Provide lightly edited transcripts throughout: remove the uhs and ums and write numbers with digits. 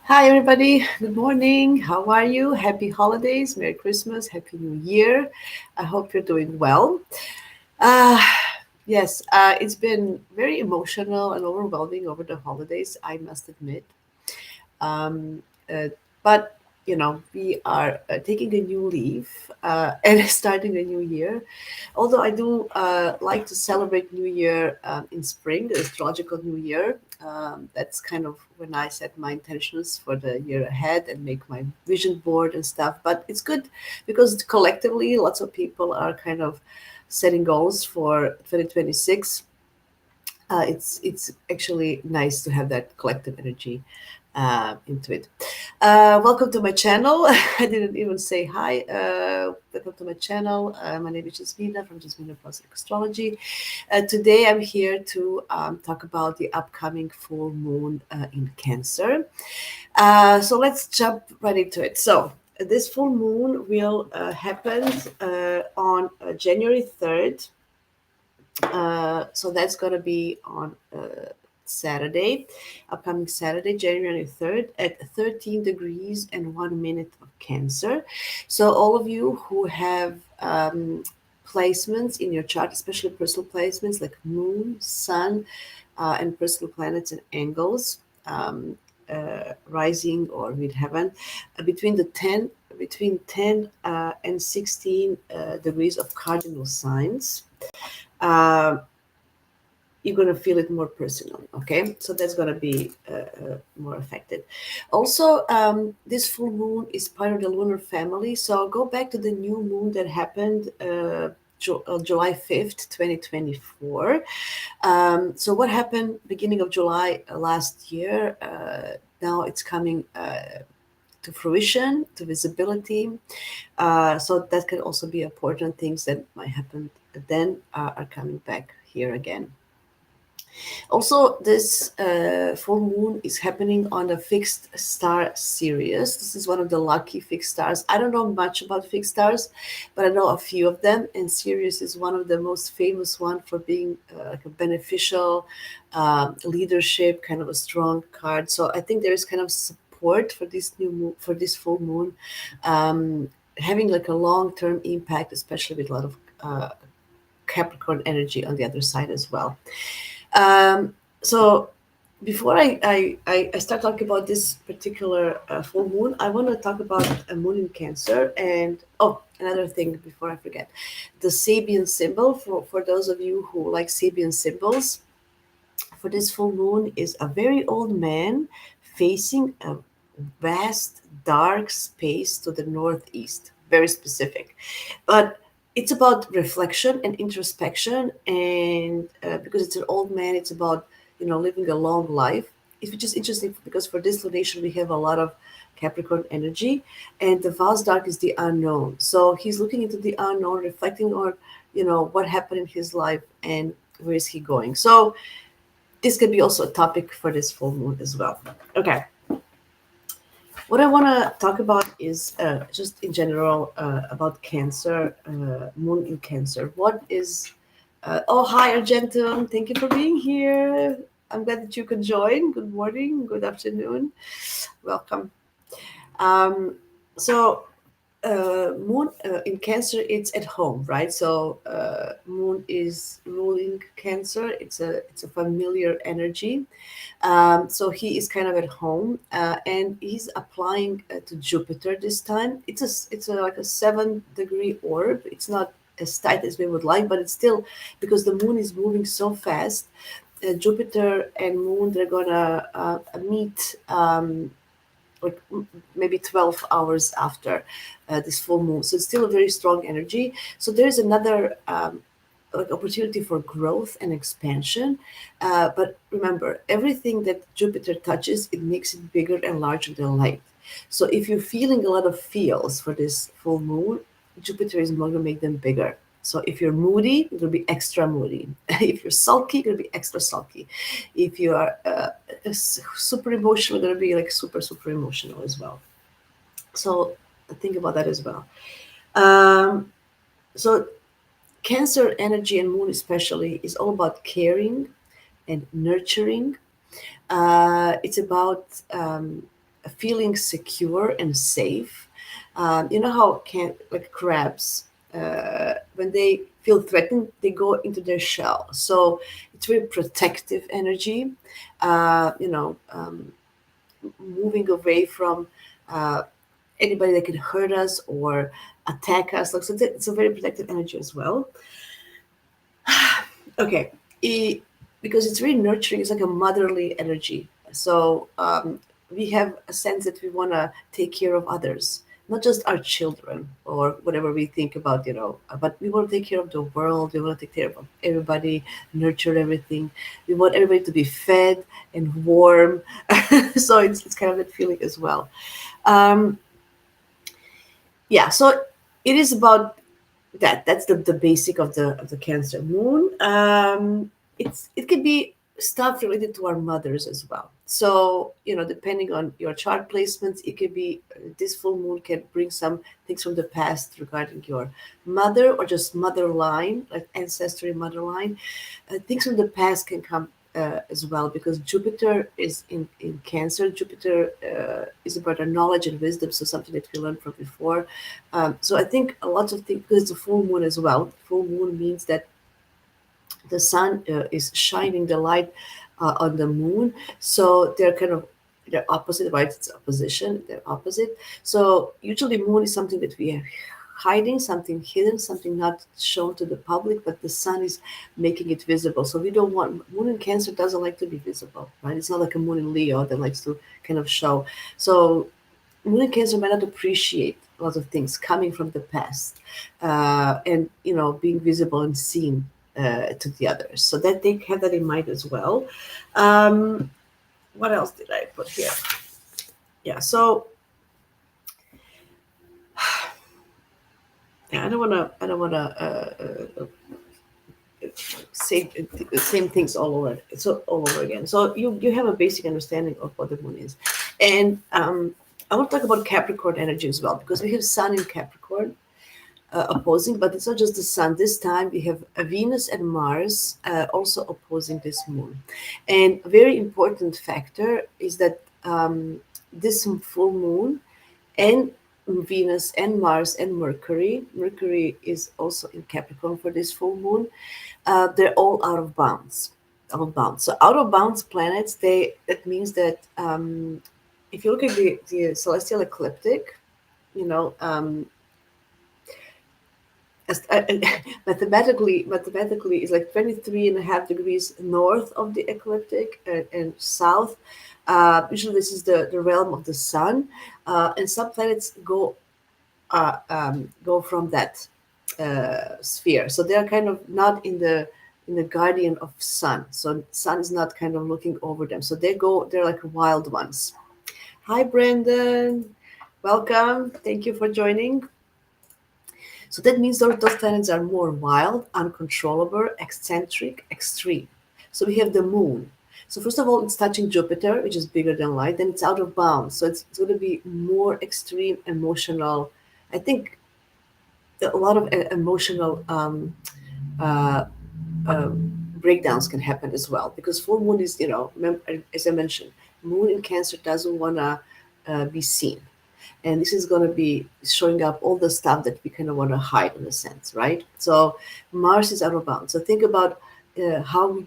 Hi, everybody. Good morning. How are you? Happy holidays. Merry Christmas. Happy New Year. I hope you're doing well. Uh, yes, it's been very emotional and overwhelming over the holidays, I must admit. Um, but we are taking a new leaf and starting a new year. Although I do like to celebrate New Year in spring, the astrological New Year. That's kind of when I set my intentions for the year ahead and make my vision board and stuff. But it's good because collectively, lots of people are kind of setting goals for 2026. It's actually nice to have that collective energy into it. Welcome to my channel. I didn't even say hi. Welcome to my channel. My name is Jasmina from Jasmina Plus Astrology. Today I'm here to talk about the upcoming full moon in Cancer. So let's jump right into it. So this full moon will happen on January 3rd. So that's going to be on Saturday, upcoming Saturday, January 3rd at 13 degrees and 1 minute of Cancer. So all of you who have placements in your chart, especially personal placements like moon, sun, and personal planets and angles, rising or midheaven, between 10 and 16 degrees of cardinal signs. uh, you're going to feel it more personally. Okay, so that's going to be more affected. Also, this full moon is part of the lunar family, so go back to the new moon that happened July 5th 2024. So what happened beginning of July last year, now it's coming to fruition, to visibility. So that can also be important. Things that might happen then are coming back here again. Also, this full moon is happening on the fixed star Sirius. This is one of the lucky fixed stars. I don't know much about fixed stars, but I know a few of them. And Sirius is one of the most famous one for being like a beneficial leadership, kind of a strong card. So I think there is kind of support for this new moon, for this full moon, having like a long-term impact, especially with a lot of Capricorn energy on the other side as well. So before I start talking about this particular full moon, I want to talk about a moon in Cancer. And oh, another thing before I forget, the Sabian symbol, for those of you who like Sabian symbols, for this full moon is a very old man facing a vast dark space to the northeast, very specific. But it's about reflection and introspection, and because it's an old man, it's about living a long life. It's which is interesting because for this lunation we have a lot of Capricorn energy, and the vast dark is the unknown. So he's looking into the unknown, reflecting on what happened in his life and where is he going. So this could be also a topic for this full moon as well. Okay. What I want to talk about is just in general about Cancer, Moon in Cancer. What is. Oh, hi, Argentum. Thank you for being here. I'm glad that you could join. Good morning, good afternoon. Welcome. Um, so, Moon in Cancer, it's at home, right? So, Moon is ruling Cancer. It's a familiar energy. So he is kind of at home, and he's applying to Jupiter this time. It's like a 7 degree orb. It's not as tight as we would like, but it's still because the moon is moving so fast. Jupiter and Moon, they're gonna meet. Like maybe 12 hours after this full moon, so it's still a very strong energy. So there's another like opportunity for growth and expansion. But remember, everything that Jupiter touches, it makes it bigger and larger than light. So if you're feeling a lot of feels for this full moon, Jupiter is going to make them bigger. So if you're moody, it'll be extra moody. If you're sulky, it'll be extra sulky. If you are super emotional, it'll be like super, super emotional as well. So think about that as well. Um, so Cancer energy and moon especially is all about caring and nurturing. It's about feeling secure and safe. You know how can like crabs, when they feel threatened, they go into their shell. So it's very protective energy. Moving away from uh, anybody that can hurt us or attack us. Like, so it's a very protective energy as well. Okay, because it's really nurturing. It's like a motherly energy. So we have a sense that we want to take care of others, not just our children or whatever we think about, but we want to take care of the world. We want to take care of everybody, nurture everything. We want everybody to be fed and warm. So it's kind of that feeling as well. Um, yeah, so it is about that's the basic of the Cancer moon. It can be stuff related to our mothers as well. So depending on your chart placements, it could be this full moon can bring some things from the past regarding your mother, or just mother line, like ancestry mother line. Things from the past can come as well, because Jupiter is in Cancer. Jupiter is about our knowledge and wisdom, so something that we learned from before. So I think a lot of things, because it's a full moon as well. Full moon means that the sun is shining the light on the moon, so they're opposite, right? It's opposition, they're opposite. So usually moon is something that we are hiding, something hidden, something not shown to the public, but the sun is making it visible. So we don't want moon in Cancer doesn't like to be visible, right? It's not like a moon in Leo that likes to kind of show. So moon in Cancer might not appreciate a lot of things coming from the past, and being visible and seen to the others. So that they have that in mind as well. Um, what else did I put here? Yeah, so yeah, I don't wanna say the same things all over again. So you have a basic understanding of what the moon is, and I want to talk about Capricorn energy as well, because we have Sun in Capricorn opposing, but it's not just the sun. This time we have Venus and Mars also opposing this moon. And a very important factor is that this full moon and Venus and Mars and Mercury is also in Capricorn for this full moon. They're all out of bounds. Out of bounds. So out of bounds planets, that means that if you look at the celestial ecliptic, you know, mathematically is like 23.5 degrees north of the ecliptic, and south. Usually this is the realm of the sun, and some planets go from that sphere, so they're kind of not in the guardian of sun, so sun is not kind of looking over them, so they're like wild ones. Hi Brandon, welcome, thank you for joining. So that means those planets are more wild, uncontrollable, eccentric, extreme. So we have the moon. So first of all, it's touching Jupiter, which is bigger than light. Then it's out of bounds. So it's going to be more extreme, emotional. I think a lot of emotional uh, breakdowns can happen as well, because full moon is, as I mentioned, moon in Cancer doesn't want to be seen, and this is going to be showing up all the stuff that we kind of want to hide in a sense, right? So Mars is out of bounds. So think about how we,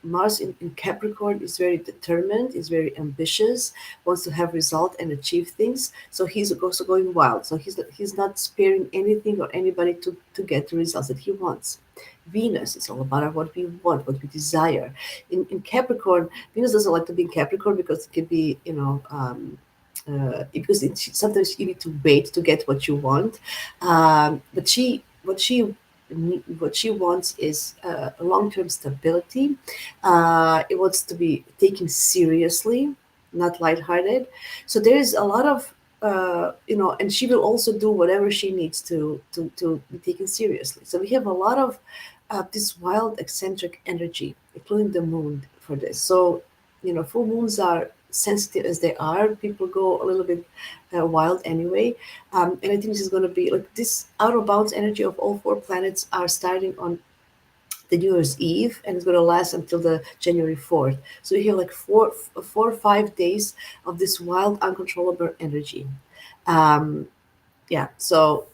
Mars in Capricorn is very determined, is very ambitious, wants to have result and achieve things. So he's also going wild. So he's not sparing anything or anybody to get the results that he wants. Venus is all about what we want, what we desire. In Capricorn, Venus doesn't like to be in Capricorn because it can be, because sometimes you need to wait to get what you want. But what she wants is long-term stability. It wants to be taken seriously, not lighthearted. So there is a lot of and she will also do whatever she needs to be taken seriously. So we have a lot of this wild, eccentric energy, including the moon for this. So full moons are sensitive as they are. People go a little bit wild anyway, and I think this is going to be like this out of bounds energy of all four planets are starting on the New Year's Eve, and it's going to last until the January 4th. So you have like 4 or 5 days of this wild, uncontrollable energy. Um, yeah, so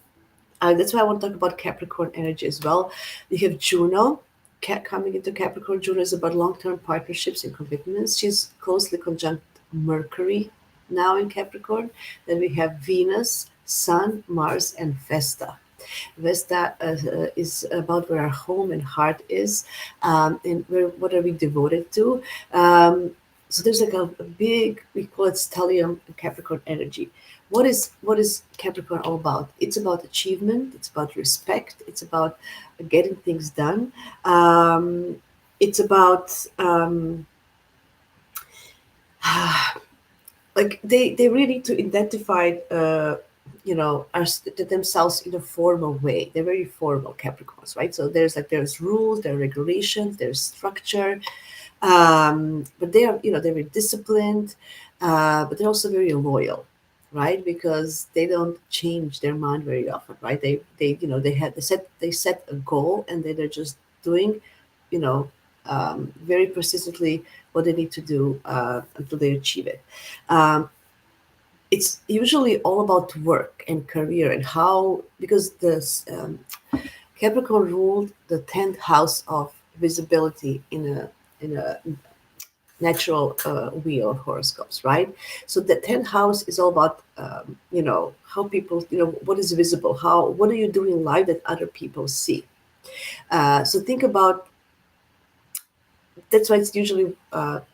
that's why I want to talk about Capricorn energy as well. You have Juno coming into Capricorn. Juno is about long-term partnerships and commitments. She's closely conjunct Mercury now in Capricorn. Then we have Venus, Sun, Mars, and Vesta. Vesta is about where our home and heart is, and where what are we devoted to. So there's like a big, we call it stellium Capricorn energy. What is Capricorn all about? It's about achievement. It's about respect. It's about getting things done. It's about like they really need to identify themselves in a formal way. They're very formal Capricorns, right? So there's rules, there are regulations, there's structure, but they are they're very disciplined, but they're also very loyal, right? Because they don't change their mind very often, right? They set a goal, and they're just doing you know very persistently what they need to do until they achieve it. It's usually all about work and career and how, because this Capricorn ruled the 10th house of visibility in a natural wheel of horoscopes, right? So the 10th house is all about how people, what is visible, how what are you doing in life that other people see. So think about, that's why it's usually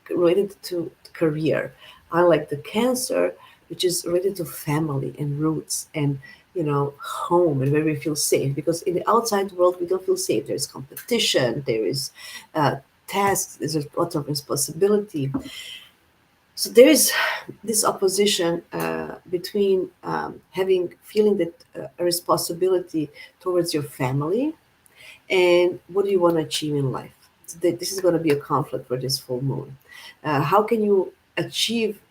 related to career, unlike the Cancer, which is related to family and roots and home and where we feel safe. Because in the outside world we don't feel safe. There's competition, there is tasks, there's a lot of responsibility. So there is this opposition between having feeling that a responsibility towards your family and what do you want to achieve in life. So this is going to be a conflict for this full moon. How can you achieve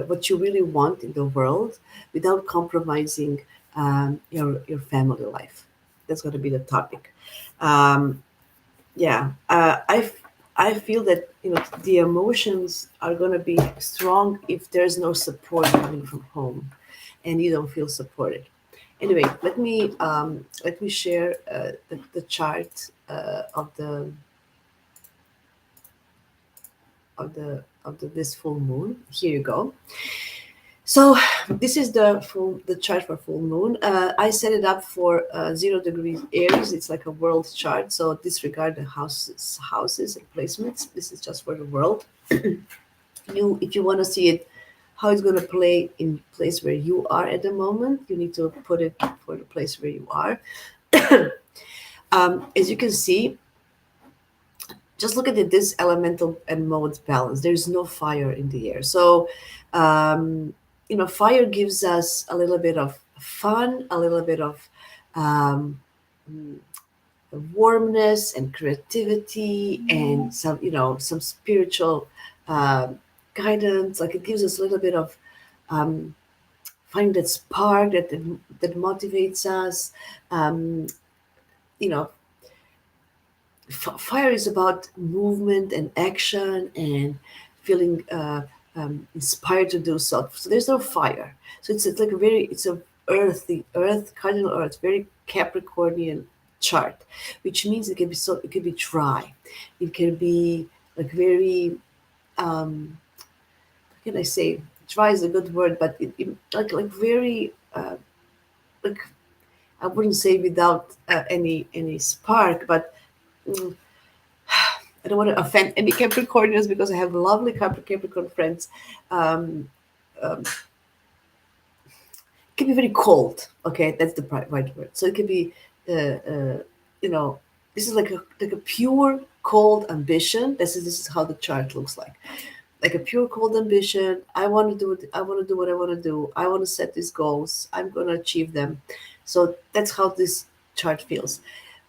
what you really want in the world without compromising your family life? That's going to be the topic. Um, yeah, I feel that the emotions are going to be strong if there's no support coming from home, and you don't feel supported. Anyway, let me share the chart of the this full moon. Here you go. So this is the chart for full moon. I set it up for 0 degrees Aries. It's like a world chart, so disregard the houses and placements. This is just for the world. If you want to see it, how it's going to play in place where you are at the moment, you need to put it for the place where you are. As you can see, just look at this elemental and modes balance. There's no fire in the air. So, fire gives us a little bit of fun, a little bit of um, warmness and creativity, and some spiritual guidance. Like it gives us a little bit of um, finding that spark that motivates us. Um, you know, Fire is about movement and action and feeling inspired to do so. So there's no fire. So it's like it's a cardinal earth, very Capricornian chart, which means it can be dry. It can be like very, how can I say, dry is a good word, but like very, like, I wouldn't say without any spark, but mm, I don't want to offend any Capricornians because I have lovely Capricorn friends. Um, um, it can be very cold. Okay, that's the right word. So it can be, you know, this is like a pure cold ambition. This is how the chart looks like a pure cold ambition. I want to do it. I want to do what I want to do. I want to set these goals. I'm going to achieve them. So that's how this chart feels.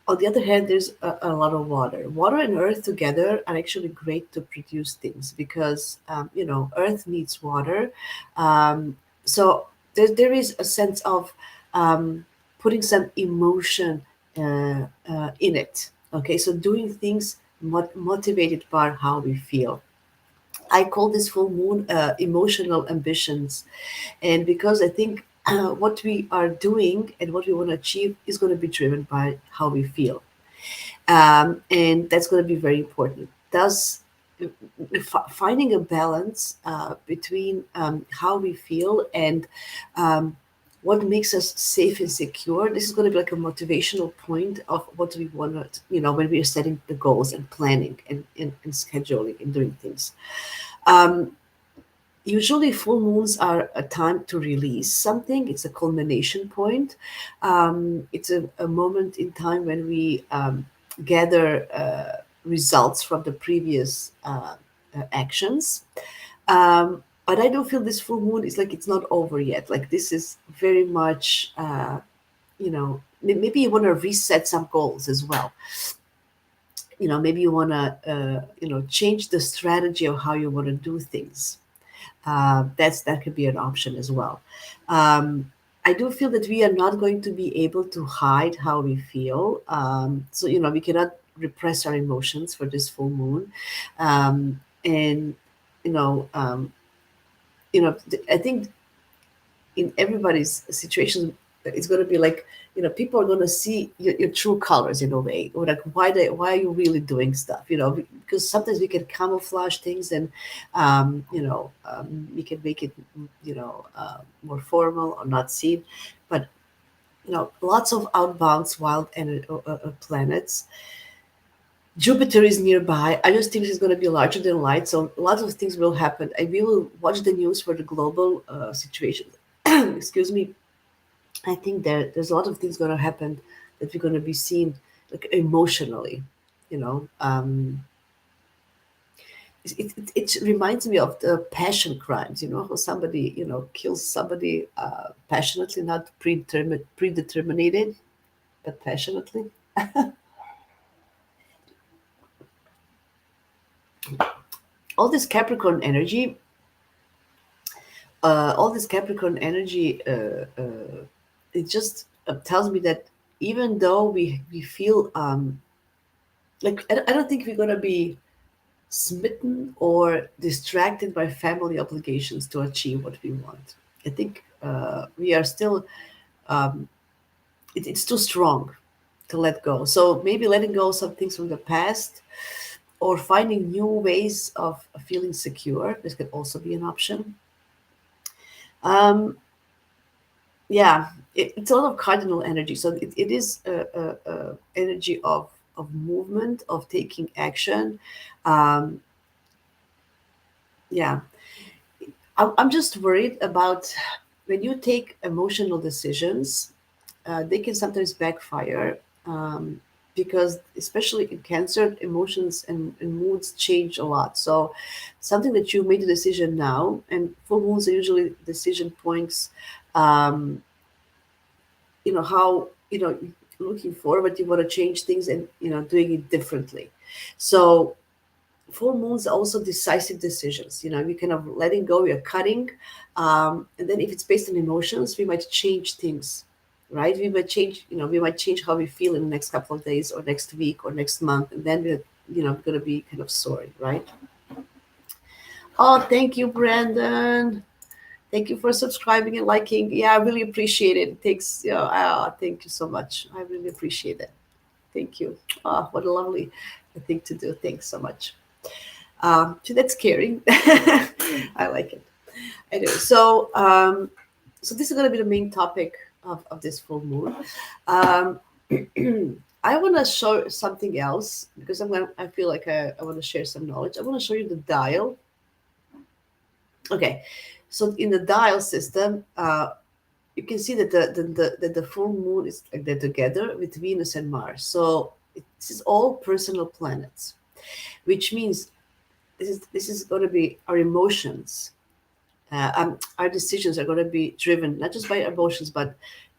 On the other hand, there's a lot of water. Water and earth together are actually great to produce things because, earth needs water. So there is a sense of putting some emotion in it. Okay, so doing things motivated by how we feel. I call this full moon emotional ambitions. And because I think what we are doing and what we want to achieve is going to be driven by how we feel. And that's going to be very important. Thus, finding a balance between how we feel and um, what makes us safe and secure. This is going to be like a motivational point of what we want to, when we are setting the goals and planning and scheduling and doing things. Um, Usually, full moons are a time to release something. It's a culmination point. It's a moment in time when we gather results from the previous actions. But I do feel this full moon is like it's not over yet. Like this is very much, maybe you want to reset some goals as well. Maybe you want to, change the strategy of how you want to do things. That could be an option as well. I do feel that we are not going to be able to hide how we feel. So we cannot repress our emotions for this full moon, and you know, um, I think in everybody's situation, it's going to be like people are going to see your true colors in a way, or like why are you really doing stuff, because sometimes we can camouflage things and we can make it more formal or not seen, but lots of outbounds wild and planets. Jupiter is nearby. I just think it's going to be larger than light, so lots of things will happen. I will watch the news for the global situation. Excuse me. I think there's a lot of things going to happen that we're going to be seeing like emotionally, you know. It reminds me of the passion crimes, how somebody, kills somebody passionately, not predetermined, but passionately. All this Capricorn energy, it just tells me that even though we feel like I don't think we're going to be smitten or distracted by family obligations to achieve what we want. I think we are still, um, it's too strong to let go. So maybe letting go of some things from the past or finding new ways of feeling secure. This could also be an option. Um, yeah, it's a lot of cardinal energy. So it is a energy of movement, of taking action. Um, yeah, I'm just worried about when you take emotional decisions, they can sometimes backfire because, especially in Cancer, emotions and moods change a lot. So, something that you made a decision now, and full moons are usually decision points. Um, how looking forward, you want to change things and doing it differently. So full moons are also decisive decisions. We kind of letting go, we are cutting. And then if it's based on emotions, we might change things, right? We might change how we feel in the next couple of days or next week or next month. And then we're, going to be kind of sorry, right? Oh, thank you, Brandon. Thank you for subscribing and liking. Yeah, I really appreciate it. Thanks. Thank you so much. I really appreciate it. Thank you. Oh, what a lovely thing to do. Thanks so much. So that's caring. I like it. Anyway, so this is going to be the main topic of this full moon. Um, I want to show something else because I feel like I want to share some knowledge. I want to show you the dial. Okay, so in the dial system, you can see that the full moon is like they're together with Venus and Mars. So this is all personal planets, which means this is going to be our emotions. Our decisions are going to be driven not just by emotions, but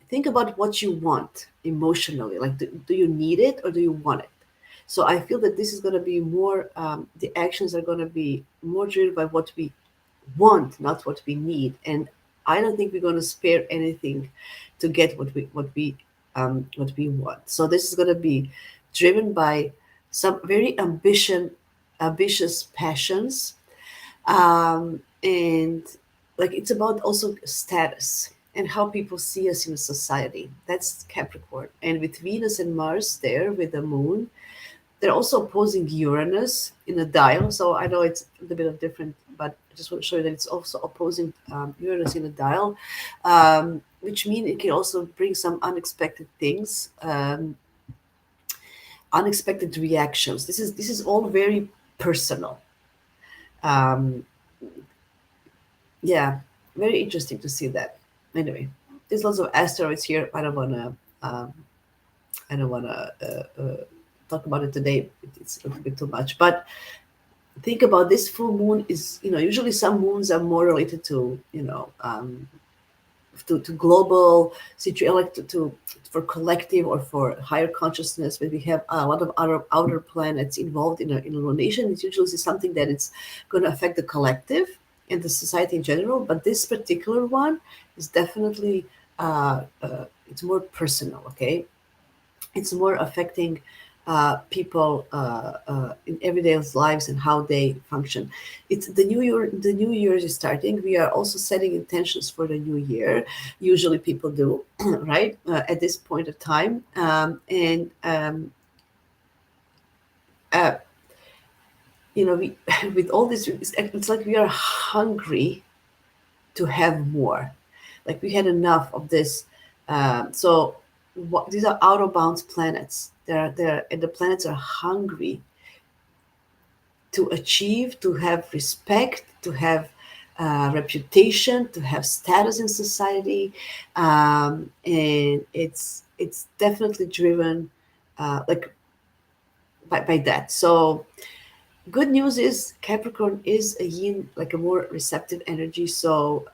think about what you want emotionally. Like, do you need it or do you want it? So I feel that this is going to be more. The actions are going to be more driven by what we want, not what we need. And I don't think we're going to spare anything to get what we want. So this is going to be driven by some very ambitious passions, and like it's about also status and how people see us in society. That's Capricorn. And with Venus and Mars there with the moon, they're also opposing Uranus in a dial. So I know it's a little bit of different, but I just want to show you that it's also opposing Uranus in a dial, which means it can also bring some unexpected things, unexpected reactions. This is all very personal. Um, yeah, very interesting to see that. Anyway, there's lots of asteroids here. Um, I don't wanna talk about it today. It's a little bit too much, but think about this full moon is, usually some moons are more related to, to global situation, like to for collective or for higher consciousness. When we have a lot of other outer planets involved in a lunation, it's usually something that it's going to affect the collective and the society in general. But this particular one is definitely it's more personal. Okay, it's more affecting people in everyday lives and how they function. It's the new year. The new year is starting. We are also setting intentions for the new year. Usually, people do right at this point of time, and uh, we with all this, it's like we are hungry to have more. Like we had enough of this. So these are out of bounds planets. And the planets are hungry to achieve, to have respect, to have reputation, to have status in society, and it's definitely driven like by that. So good news is Capricorn is a yin, like a more receptive energy. So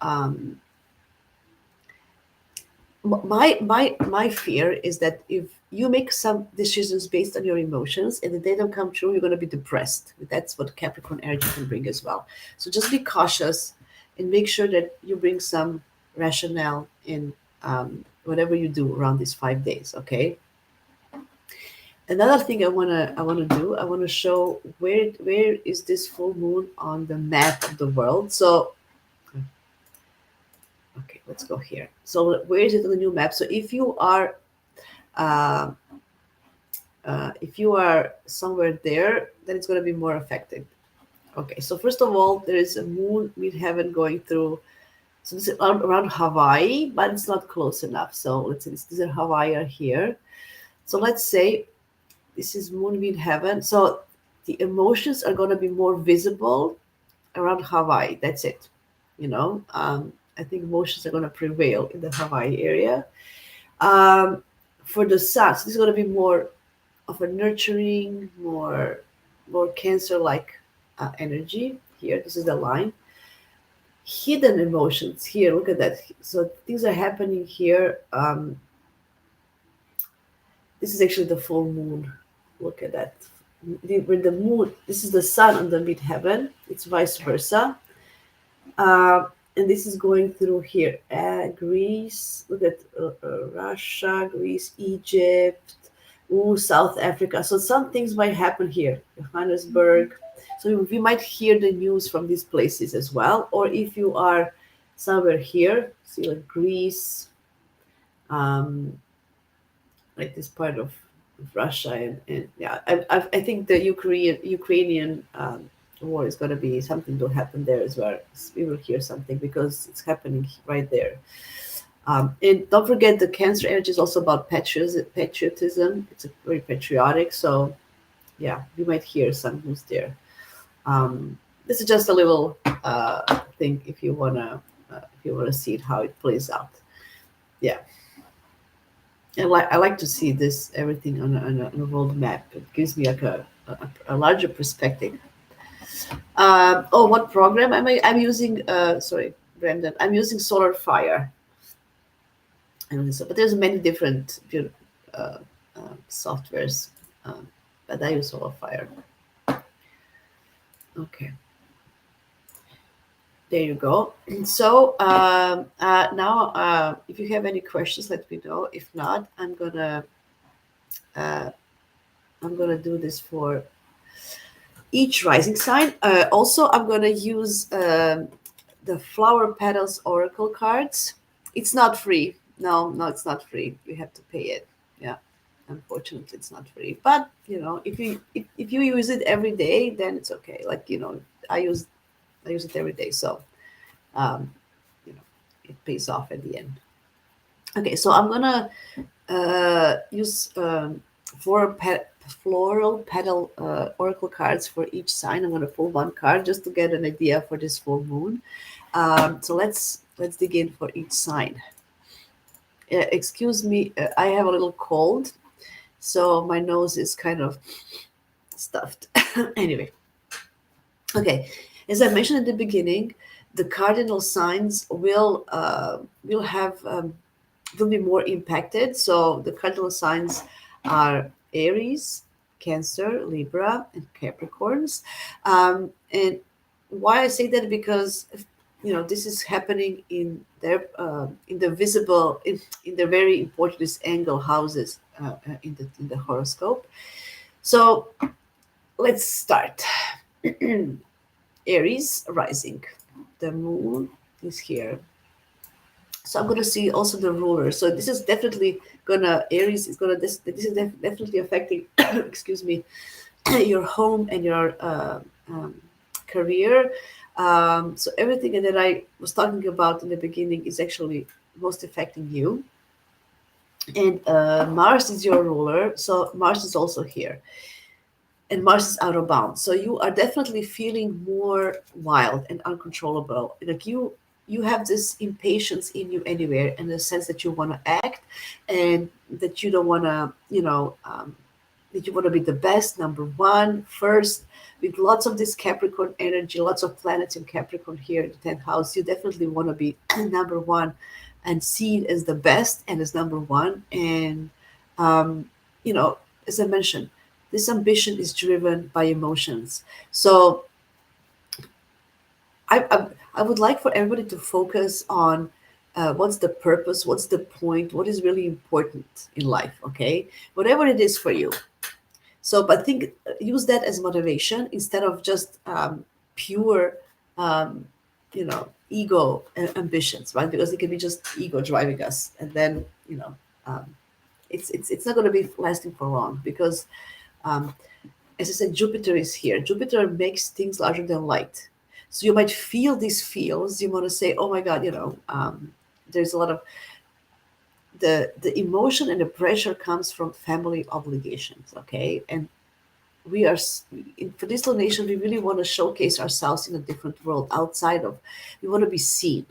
my fear is that if you make some decisions based on your emotions and they don't come true, you're going to be depressed. That's what Capricorn energy can bring as well. So just be cautious and make sure that you bring some rationale in whatever you do around these 5 days. Okay. Another thing I want to show where is this full moon on the map of the world. So okay, let's go here. So where is it on the new map? So uh, if you are somewhere there, then it's going to be more affected. Okay, so first of all, there is a moon midheaven going through. So this is around Hawaii, but it's not close enough. So let's say this is Hawaii are here. So let's say this is moon midheaven. So the emotions are going to be more visible around Hawaii. That's it. I think emotions are going to prevail in the Hawaii area. Um, for the sun, so this is going to be more of a nurturing, more Cancer-like energy. Here, this is the line. Hidden emotions. Here, look at that. So things are happening here. This is actually the full moon. Look at that. With the moon, this is the sun on the midheaven. It's vice versa. And this is going through here. Greece. Look at Russia, Greece, Egypt. Ooh, South Africa. So some things might happen here. Johannesburg. So we might hear the news from these places as well. Or if you are somewhere here, see like Greece, um, like this part of Russia, and yeah, I think the Ukrainian war is going to be something to happen there as well. We will hear something because it's happening right there. And don't forget, the Cancer energy is also about patriotism. It's a very patriotic. So yeah, we might hear some news there. This is just a little thing if you wanna see it, how it plays out. Yeah, and I like to see this everything on a world map. It gives me like a larger perspective. What program am I? I'm using. Sorry, Brandon. I'm using Solar Fire. But there's many different uh, softwares, um, but I use Solar Fire. Okay, there you go. So now, if you have any questions, let me know. If not, I'm gonna I'm gonna do this for each rising sign. Also, I'm gonna use the Flower Petals Oracle cards. It's not free. No, no, it's not free. You have to pay it. Yeah, unfortunately, it's not free. But if you use it every day, then it's okay. Like I use I use it every day, so um, you know, it pays off at the end. Okay, so I'm gonna use floral petal oracle cards for each sign. I'm gonna pull one card just to get an idea for this full moon. So let's dig in for each sign. Excuse me, I have a little cold, so my nose is kind of stuffed. Anyway, okay. As I mentioned at the beginning, the cardinal signs will have will be more impacted. So the cardinal signs are Aries, Cancer, Libra, and Capricorns. And why I say that, because this is happening in the visible in the very important angle houses in the horoscope. So let's start. Aries rising. The moon is here. So I'm going to see also the ruler. So this is definitely gonna Aries is gonna this is definitely affecting excuse me, your home and your career. So everything that I was talking about in the beginning is actually most affecting you. And Mars is your ruler, so Mars is also here, and Mars is out of bounds. So you are definitely feeling more wild and uncontrollable. Like you have this impatience in you anywhere, in the sense that you want to act, and that you don't want to, that you want to be the best, number one, first. With lots of this Capricorn energy, lots of planets in Capricorn here in the 10th house, you definitely want to be number one and seen as the best and as number one. And, um, as I mentioned, this ambition is driven by emotions. So I would like for everybody to focus on what's the purpose, what's the point, what is really important in life, okay? Whatever it is for you. So, but think, use that as motivation instead of just pure, ego ambitions, right? Because it can be just ego driving us, and then um, it's not going to be lasting for long, because um, as I said, Jupiter is here. Jupiter makes things larger than light. So you might feel these feels. You want to say, "Oh my God," there's a lot of the emotion and the pressure comes from family obligations. Okay, and we are for this donation. We really want to showcase ourselves in a different world outside of. We want to be seen.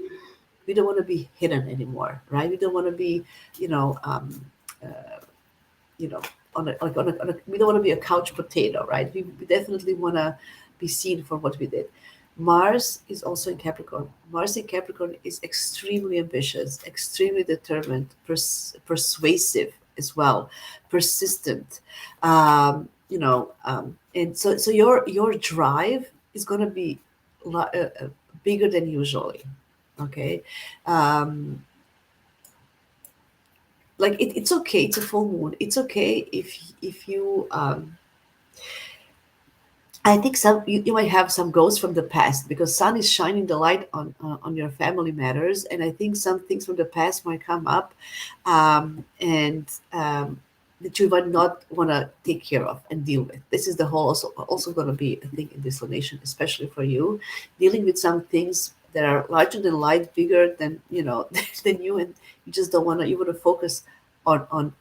We don't want to be hidden anymore, right? We don't want to be, you know, uh, you know, we don't want to be a couch potato, right? We definitely want to be seen for what we did. Mars is also in Capricorn. Mars in Capricorn is extremely ambitious, extremely determined, persuasive as well, persistent. And so your drive is going to be bigger than usually. Okay, um, like it's okay. It's a full moon. It's okay if you I think you might have some ghosts from the past, because sun is shining the light on your family matters, and I think some things from the past might come up, and that you might not want to take care of and deal with. This is the whole also going to be a thing in this donation, especially for you, dealing with some things that are larger than life, bigger than than you, and you just don't want to. You want to focus on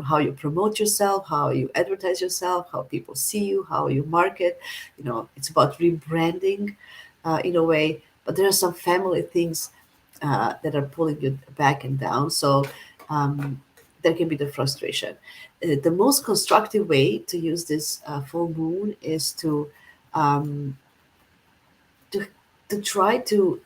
how you promote yourself, how you advertise yourself, how people see you, how you market. It's about rebranding in a way, but there are some family things that are pulling you back and down. So that can be the frustration. The most constructive way to use this full moon is um, to to try to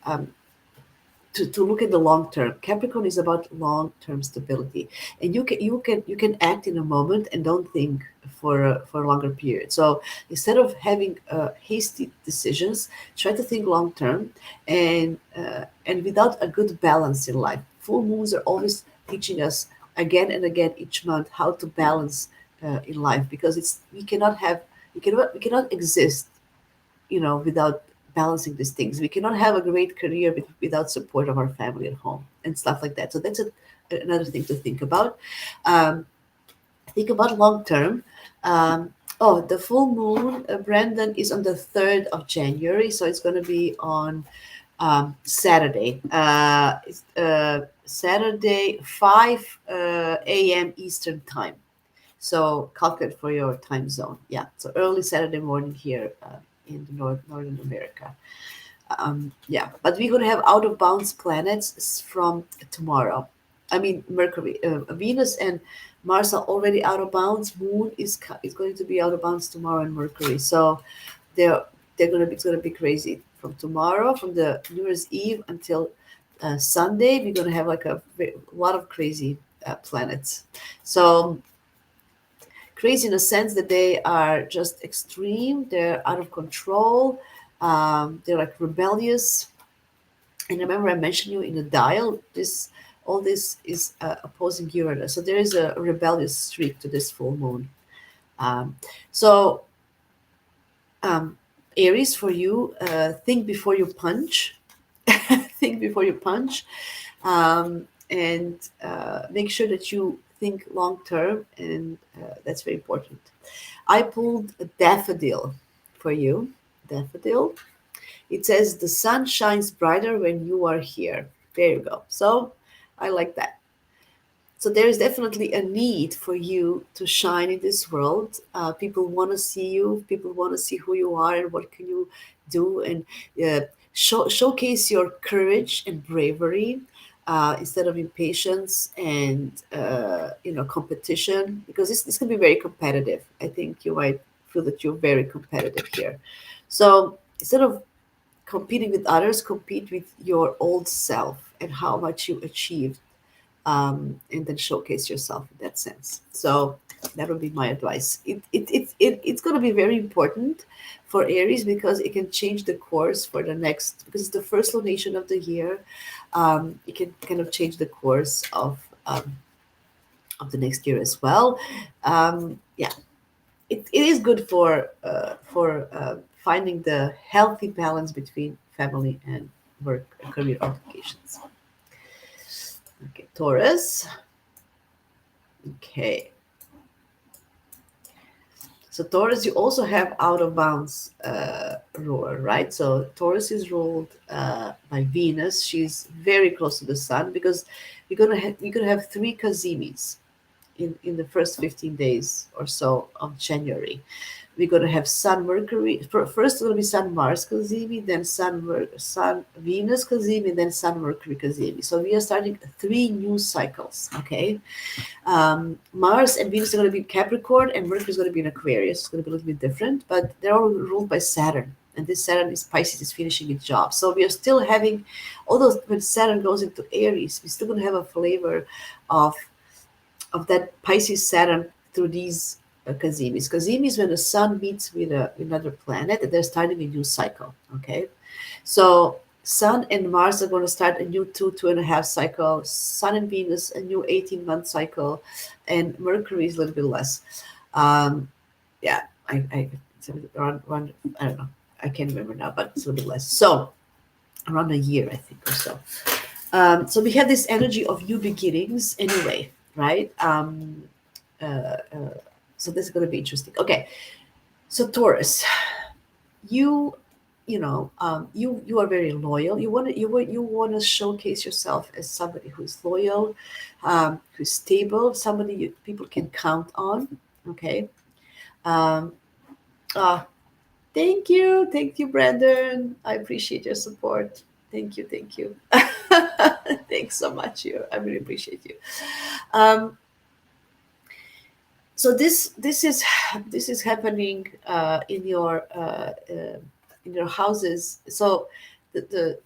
look at the long term. Capricorn is about long term stability, and you can act in a moment and don't think for a longer period. So instead of having hasty decisions, try to think long term, and without a good balance in life. Full moons are always teaching us again and again each month how to balance in life, because it's we cannot exist, without balancing these things. We cannot have a great career without support of our family at home and stuff like that. So that's another thing to think about. Um, think about long term. The full moon, Brandon, is on the 3rd of January, so it's going to be on Saturday. Saturday, 5 a.m. Eastern time. So calculate for your time zone. Yeah, so early Saturday morning here in the Northern America. Yeah, but we're going to have out of bounds planets from tomorrow. I mean, Mercury, Venus, and Mars are already out of bounds. Moon is going to be out of bounds tomorrow, and Mercury. So they're it's going to be crazy from tomorrow, from the New Year's Eve until Sunday. We're going to have like a lot of crazy planets. So crazy in the sense that they are just extreme. They're out of control. They're like rebellious. And remember, I mentioned you in the dial. All this is opposing Uranus, so there is a rebellious streak to this full moon. Um, so um, Aries, for you, think before you punch. Think before you punch, and make sure that you think long term, and that's very important. I pulled a daffodil for you. Daffodil. It says the sun shines brighter when you are here. There you go. So I like that. So there is definitely a need for you to shine in this world. People want to see you. People want to see who you are and what can you do, and showcase your courage and bravery instead of impatience and competition, because this can be very competitive. I think you might feel that you're very competitive here. So instead of competing with others, compete with your old self and how much you achieved, and then showcase yourself in that sense. So that would be my advice. It's going to be very important for Aries, because it can change the course for the next, because it's the first lunation of the year. It can kind of change the course of the next year as well. Yeah, it is good for finding the healthy balance between family and work career obligations. Okay, Taurus. Okay, so Taurus, you also have out of bounds ruler, right? So Taurus is ruled by Venus. She's very close to the sun, because we're gonna have three Kazimis in the first 15 days or so of January. We're going to have Sun Mercury. First, it's going to be Sun Mars Cazimi, then Sun Venus Cazimi, then Sun Mercury Cazimi. So we are starting three new cycles. Okay, Mars and Venus are going to be in Capricorn, and Mercury is going to be in Aquarius. It's going to be a little bit different, but they're all ruled by Saturn. And this Saturn is Pisces, is finishing its job. So we are still having, although when Saturn goes into Aries, we're still going to have a flavor of that Pisces Saturn through these Kazimis. Kazimis, when the sun meets with another planet, they're starting a new cycle. Okay, so Sun and Mars are going to start a new 2.5 cycle. Sun and Venus a new 18-month cycle, and Mercury is a little bit less. Yeah, it's around, I don't know, I can't remember now, but it's a little bit less. So around a year, I think, or so. So we have this energy of new beginnings anyway, right? So this is going to be interesting. Okay, so Taurus, you you are very loyal. You want to showcase yourself as somebody who's loyal, who's stable, somebody people can count on. Okay. Um, ah, thank you, Brandon. I appreciate your support. Thank you. Thanks so much. I really appreciate you. Um, so this is happening in your houses. So the, the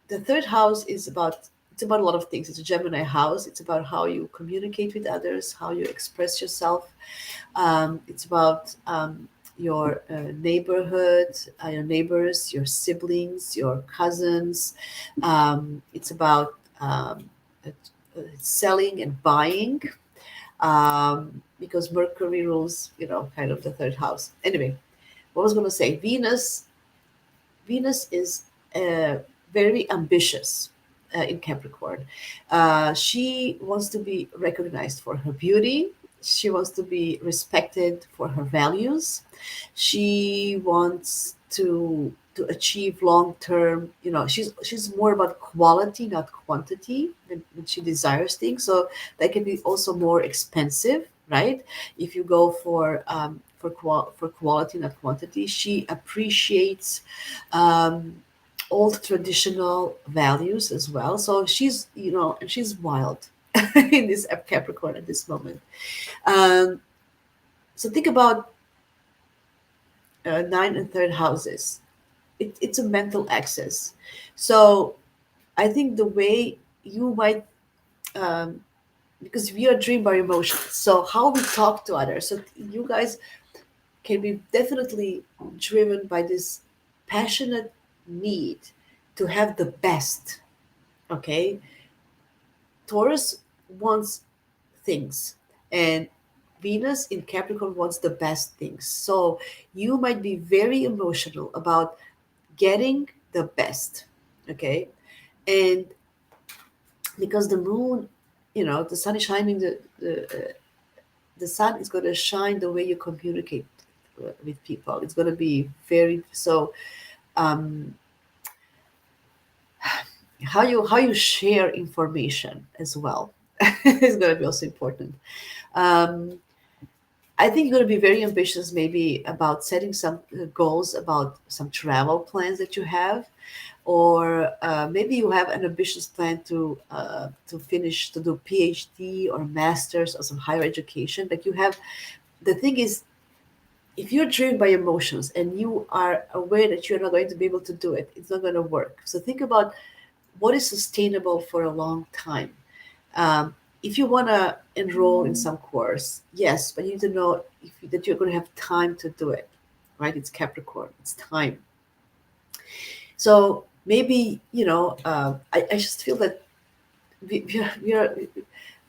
the third house is about, it's about a lot of things. It's a Gemini house. It's about how you communicate with others, how you express yourself. It's about your neighborhood, your neighbors, your siblings, your cousins. It's about selling and buying. because Mercury rules, kind of the third house. Anyway, what I was going to say, Venus is very ambitious in Capricorn. She wants to be recognized for her beauty. She wants to be respected for her values. She wants to achieve long term. She's more about quality, not quantity, when she desires things. So that can be also more expensive, right? If you go for quality, not quantity. She appreciates old traditional values as well. So and she's wild in this Capricorn at this moment. Um, so think about nine and third houses. It's a mental access. So I think the way you might, um, because we are driven by emotions. So how we talk to others. So you guys can be definitely driven by this passionate need to have the best. Okay, Taurus wants things, and Venus in Capricorn wants the best things. So you might be very emotional about getting the best. Okay, and because the moon, the sun is shining, the sun is going to shine the way you communicate with people. It's going to be very so. Um, how you share information as well is going to be also important. Um, I think you're going to be very ambitious, maybe about setting some goals about some travel plans that you have, or maybe you have an ambitious plan to finish to do PhD or masters or some higher education. Like you have, the thing is, if you're driven by emotions and you are aware that you're not going to be able to do it, it's not going to work. So think about what is sustainable for a long time. If you want to enroll in some course, yes, but you need to know that you're going to have time to do it, right? It's Capricorn, it's time. So maybe, I just feel that we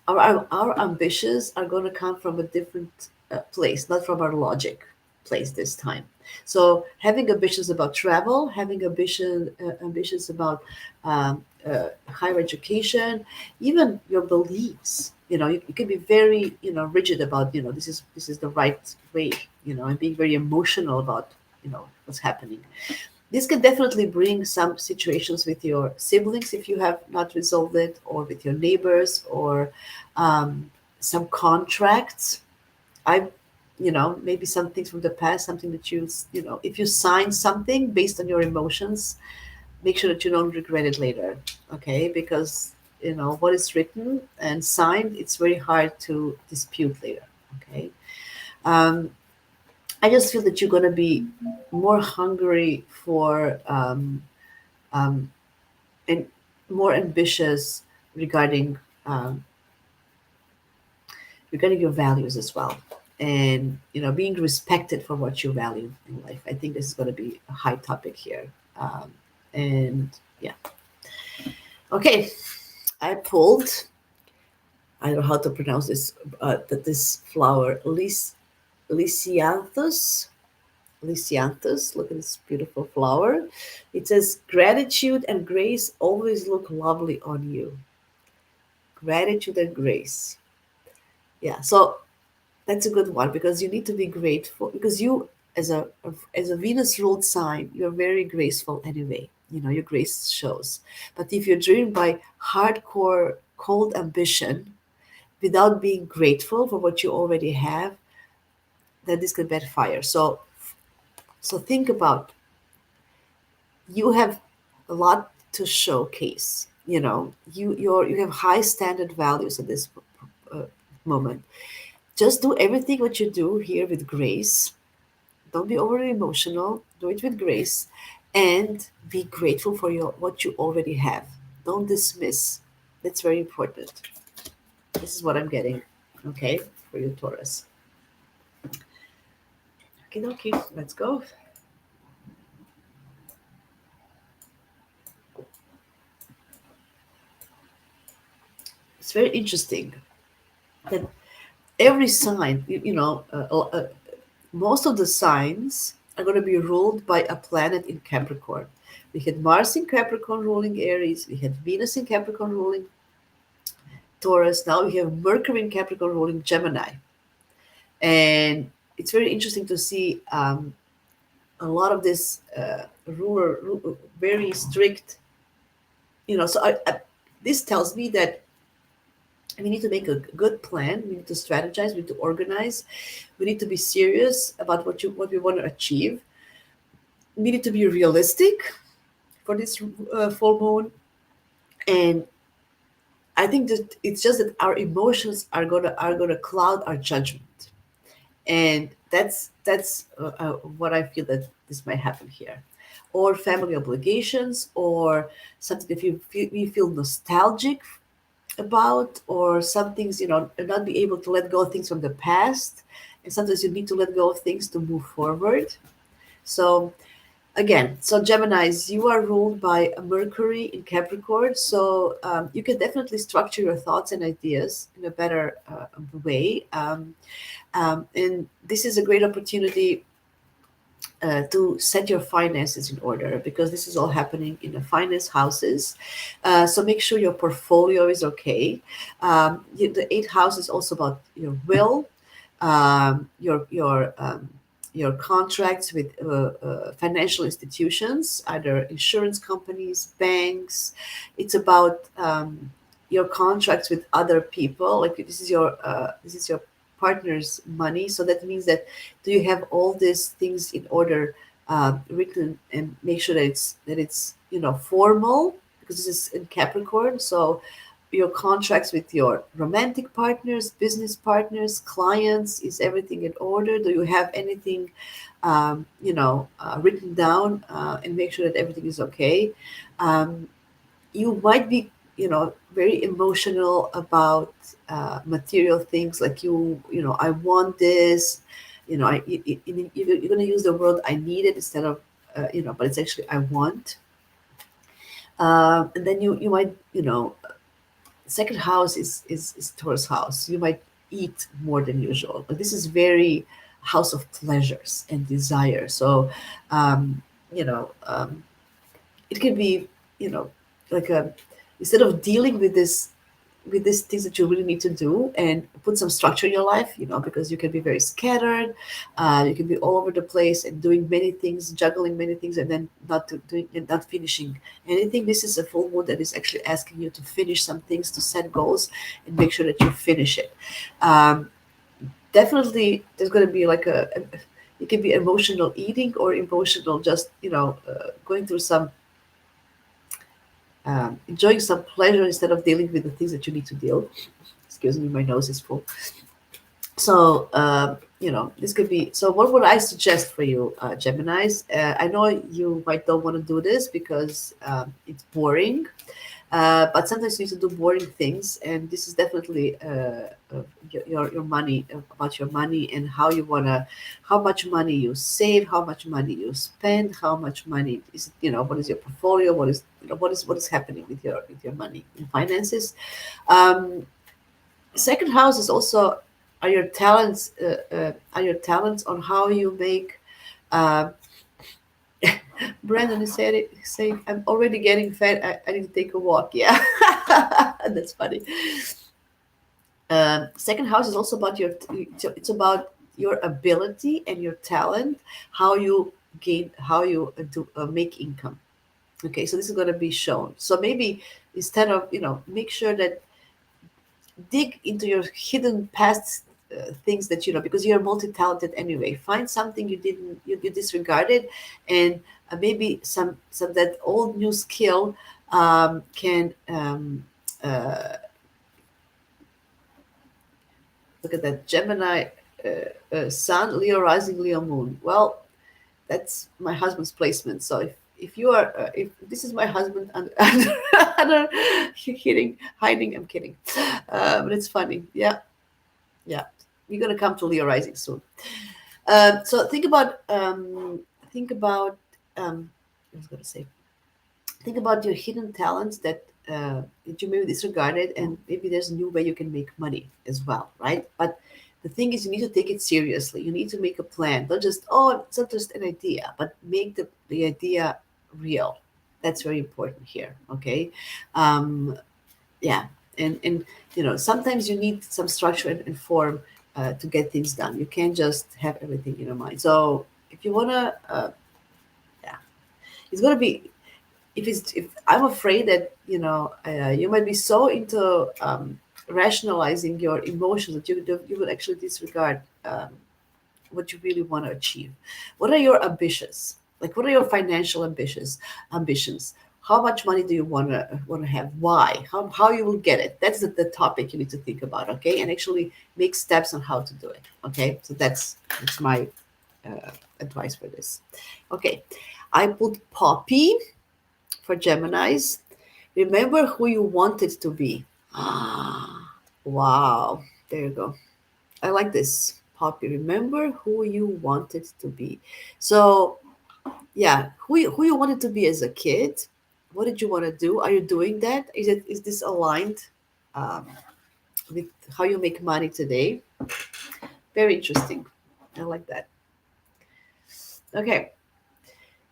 are our ambitions are going to come from a different place, not from our logic place this time. So having ambitions about travel, having ambitions about higher education, even your beliefs. You can be very rigid about this is the right way. And being very emotional about what's happening. This can definitely bring some situations with your siblings if you have not resolved it, or with your neighbors, or some contracts. Maybe some things from the past, something that if you sign something based on your emotions, make sure that you don't regret it later, okay? Because what is written and signed, it's very hard to dispute later, okay? Um, I just feel that you're going to be more hungry for um, and more ambitious regarding um, regarding your values as well, and being respected for what you value in life. I think this is going to be a high topic here, and yeah. Okay, I pulled. I don't know how to pronounce this. That this flower, Lysianthus. Lysianthus. Look at this beautiful flower. It says, "Gratitude and grace always look lovely on you." Gratitude and grace. Yeah. So that's a good one, because you need to be grateful, because you, as a Venus ruled sign, you're very graceful anyway. Your grace shows. But if you're driven by hardcore cold ambition without being grateful for what you already have, then this could backfire. So think about, you have a lot to showcase. You have high standard values at this uh, moment. Just do everything what you do here with grace. Don't be overly emotional. Do it with grace, and be grateful for what you already have. Don't dismiss. That's very important. This is what I'm getting. Okay, for you, Taurus. Okay, okay, let's go. It's very interesting that every sign, most of the signs are going to be ruled by a planet in Capricorn. We had Mars in Capricorn ruling Aries. We had Venus in Capricorn ruling Taurus. Now we have Mercury in Capricorn ruling Gemini. And it's very interesting to see a lot of this very strict, this tells me that we need to make a good plan. We need to strategize. We need to organize. We need to be serious about what we want to achieve. We need to be realistic for this full moon. And I think that it's just that our emotions are gonna cloud our judgment, and that's what I feel that this might happen here, or family obligations, or something that you feel nostalgic about, or some things, not be able to let go of things from the past, and sometimes you need to let go of things to move forward. So again, so Geminis, you are ruled by a Mercury in Capricorn, so you can definitely structure your thoughts and ideas in a better way. And this is a great opportunity to set your finances in order, because this is all happening in the finance houses. So make sure your portfolio is okay. The eighth house is also about your will, your contracts with financial institutions, either insurance companies, banks. It's about your contracts with other people. Like this is your partner's money. So that means that do you have all these things in order, written, and make sure that it's formal, because this is in Capricorn. So your contracts with your romantic partners, business partners, clients, is everything in order? Do you have anything written down, and make sure that everything is okay? um, you might be very emotional about material things, like I want this, you're going to use the word I need it instead of but it's actually I want. And then you might, second house is Taurus house. You might eat more than usual, but this is very house of pleasures and desire. So um, you know it can be, like a, instead of dealing with these things that you really need to do and put some structure in your life, because you can be very scattered. You can be all over the place and doing many things, juggling many things, and then doing and not finishing anything. This is a full moon that is actually asking you to finish some things, to set goals, and make sure that you finish it. um, Definitely there's going to be like it can be emotional eating, or emotional just going through some, enjoying some pleasure instead of dealing with the things that you need to deal. Excuse me, my nose is full. So, this could be. So, what would I suggest for you, Geminis? I know you might don't want to do this because it's boring, but sometimes you need to do boring things, and this is definitely your money, about your money, and how much money you save, how much money you spend, how much money is, what is your portfolio, what is happening with your money and finances. Um, Second house is also, are your talents on how you make. Uh, Brandon is saying, I'm already getting fat. I need to take a walk. Yeah, that's funny. Second house is also about it's about your ability and your talent, how you do make income. Okay, so this is going to be shown. So maybe instead of, make sure that dig into your hidden past things that because you're multi-talented anyway. Find something you disregarded, and maybe some that old new skill can uh, look at that. Gemini sun, Leo rising, Leo moon. Well, that's my husband's placement. So if you are, if this is my husband under hitting, hiding, I'm kidding, but it's funny. Yeah, yeah. We're gonna come to Leo rising soon. So think about I was gonna say, think about your hidden talents that you maybe disregarded, and maybe there's a new way you can make money as well, right? But The thing is, you need to take it seriously. You need to make a plan. Don't just, oh, it's not just an idea, but make the idea real. That's very important here. Okay. Um, yeah. And sometimes you need some structure and form to get things done. You can't just have everything in your mind. So if you want to, yeah, it's going to be, if I'm afraid that you might be so into rationalizing your emotions that you would actually disregard what you really want to achieve. What are your ambitions? Like, what are your financial ambitions? How much money do you want to have? Why? How you will get it? That's the topic you need to think about. Okay, and actually make steps on how to do it. Okay, so that's my advice for this. Okay, I put Poppy for Geminis. Remember who you wanted to be. Wow, there you go. I like this, Poppy. Remember who you wanted to be. So, yeah, who you wanted to be as a kid. What did you want to do? Are you doing that? Is this aligned um, with how you make money today? Very interesting. I like that. Okay,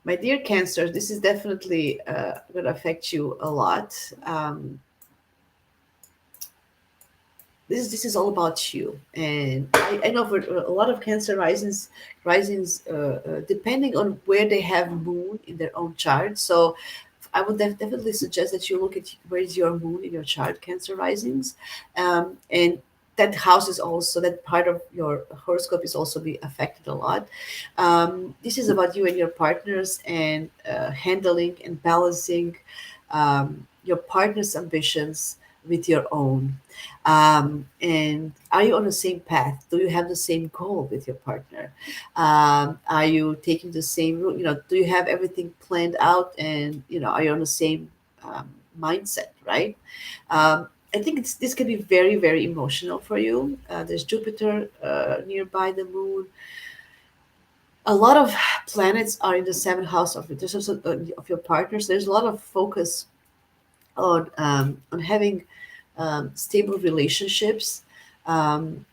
my dear Cancer, this is definitely going to affect you a lot. This is all about you, and I know for a lot of Cancer risings depending on where they have moon in their own chart. So I would definitely suggest that you look at where is your moon in your chart, Cancer risings, and that house is also, that part of your horoscope is also be affected a lot. This is about you and your partners, and handling and balancing your partner's ambitions with your own. And are you on the same path? Do you have the same goal with your partner? Are you taking the same route? Do you have everything planned out, and are you on the same mindset, right? I think this can be very, very emotional for you. There's Jupiter nearby the moon. A lot of planets are in the seventh house of your partners. There's a lot of focus on having stable relationships, um,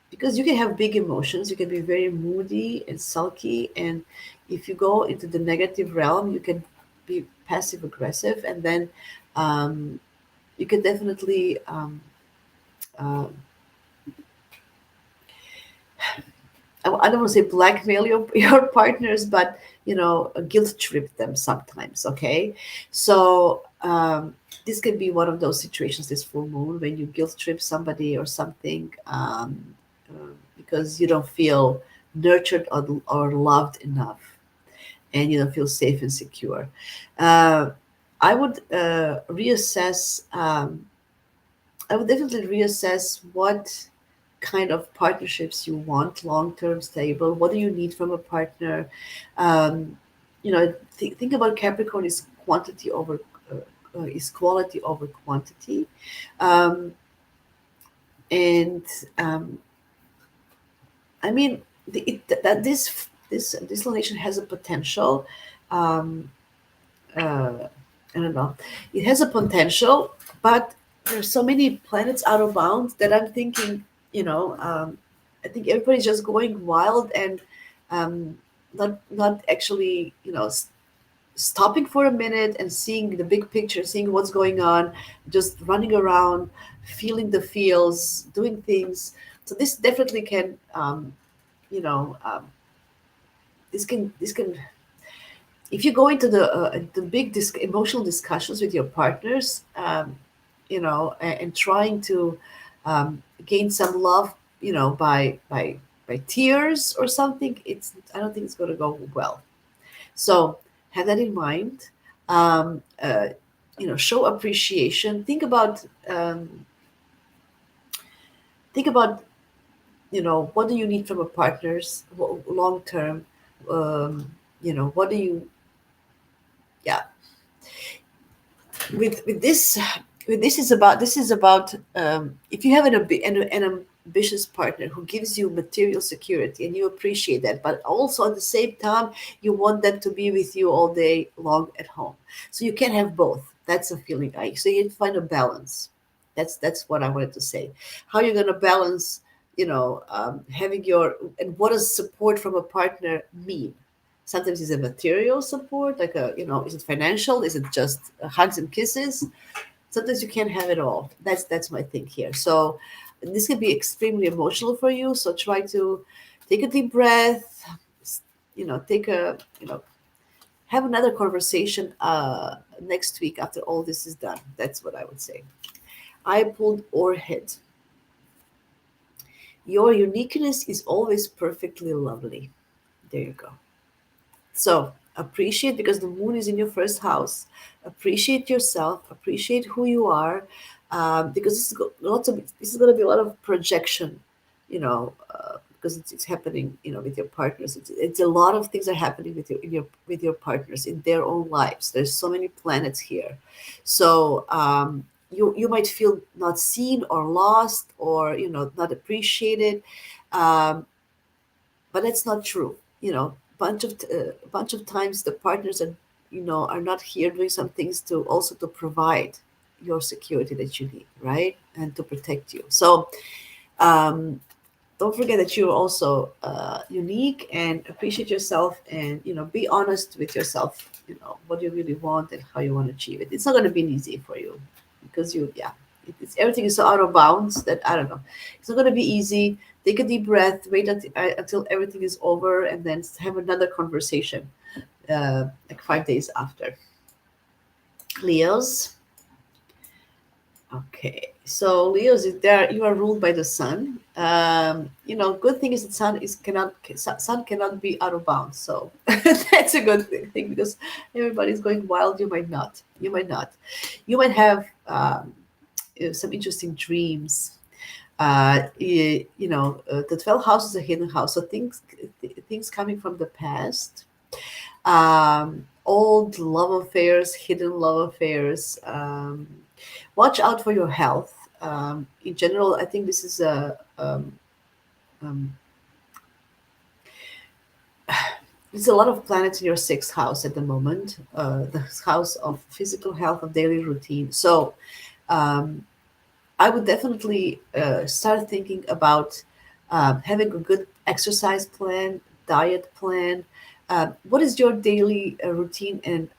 because you can have big emotions. You can be very moody and sulky, and if you go into the negative realm, you can be passive aggressive, and then um, you can definitely uh, I don't want to say blackmail your partners, but guilt trip them sometimes. Okay, so this can be one of those situations, this full moon, when you guilt trip somebody or something, because you don't feel nurtured or loved enough, and you don't feel safe and secure. Uh, I would reassess. I would definitely reassess what kind of partnerships you want, long term, stable. What do you need from a partner? Um, think about Capricorn is quantity over is quality over quantity, um, and I mean that this relation has a potential. Um, uh, I don't know. It has a potential, but there's so many planets out of bounds that I'm thinking, I think everybody's just going wild, and um, not actually, stopping for a minute and seeing the big picture, seeing what's going on, just running around, feeling the feels, doing things. So this definitely can, you know, um, this can if you go into the big emotional discussions with your partners, and trying to gain some love, by tears or something, I don't think it's going to go well. So have that in mind. Show appreciation. Think about what do you need from a partner's long term. What do you yeah with this is about if you have an ambitious partner who gives you material security and you appreciate that, but also at the same time you want them to be with you all day long at home, so you can have both. That's a feeling. So you find a balance. That's what I wanted to say. How you're going to balance, having your, and what does support from a partner mean? Sometimes it's a material support, like is it financial? Is it just hugs and kisses? Sometimes you can't have it all. That's my thing here. So this can be extremely emotional for you. So try to take a deep breath. Take a have another conversation next week after all this is done. That's what I would say. I pulled Orchid. Your uniqueness is always perfectly lovely. There you go. So appreciate, because the moon is in your first house. Appreciate yourself. Appreciate who you are, because this is going to be a lot of projection, because it's happening, with your partners. It's a lot of things are happening with your partners in their own lives. There's so many planets here, so you might feel not seen or lost, or not appreciated. Um, but that's not true. Bunch of times the partners are not here doing some things to also to provide your security that you need, right, and to protect you. So um, don't forget that you're also unique, and appreciate yourself, and be honest with yourself, what you really want and how you want to achieve it. It's not going to be easy for you, because everything is so out of bounds that I don't know. It's not going to be easy. Take a deep breath, wait until everything is over, and then have another conversation, like 5 days after. Leos. Okay, so Leos, is there, you are ruled by the sun. Good thing is that sun cannot be out of bounds. So that's a good thing, because everybody's going wild. You might not. You might not. You might have some interesting dreams. The 12th house is a hidden house, so things coming from the past, old love affairs, hidden love affairs. Watch out for your health. In general, I think this is um, there's a lot of planets in your sixth house at the moment, the house of physical health, of daily routine. So um, I would definitely start thinking about having a good exercise plan, diet plan. What is your daily routine and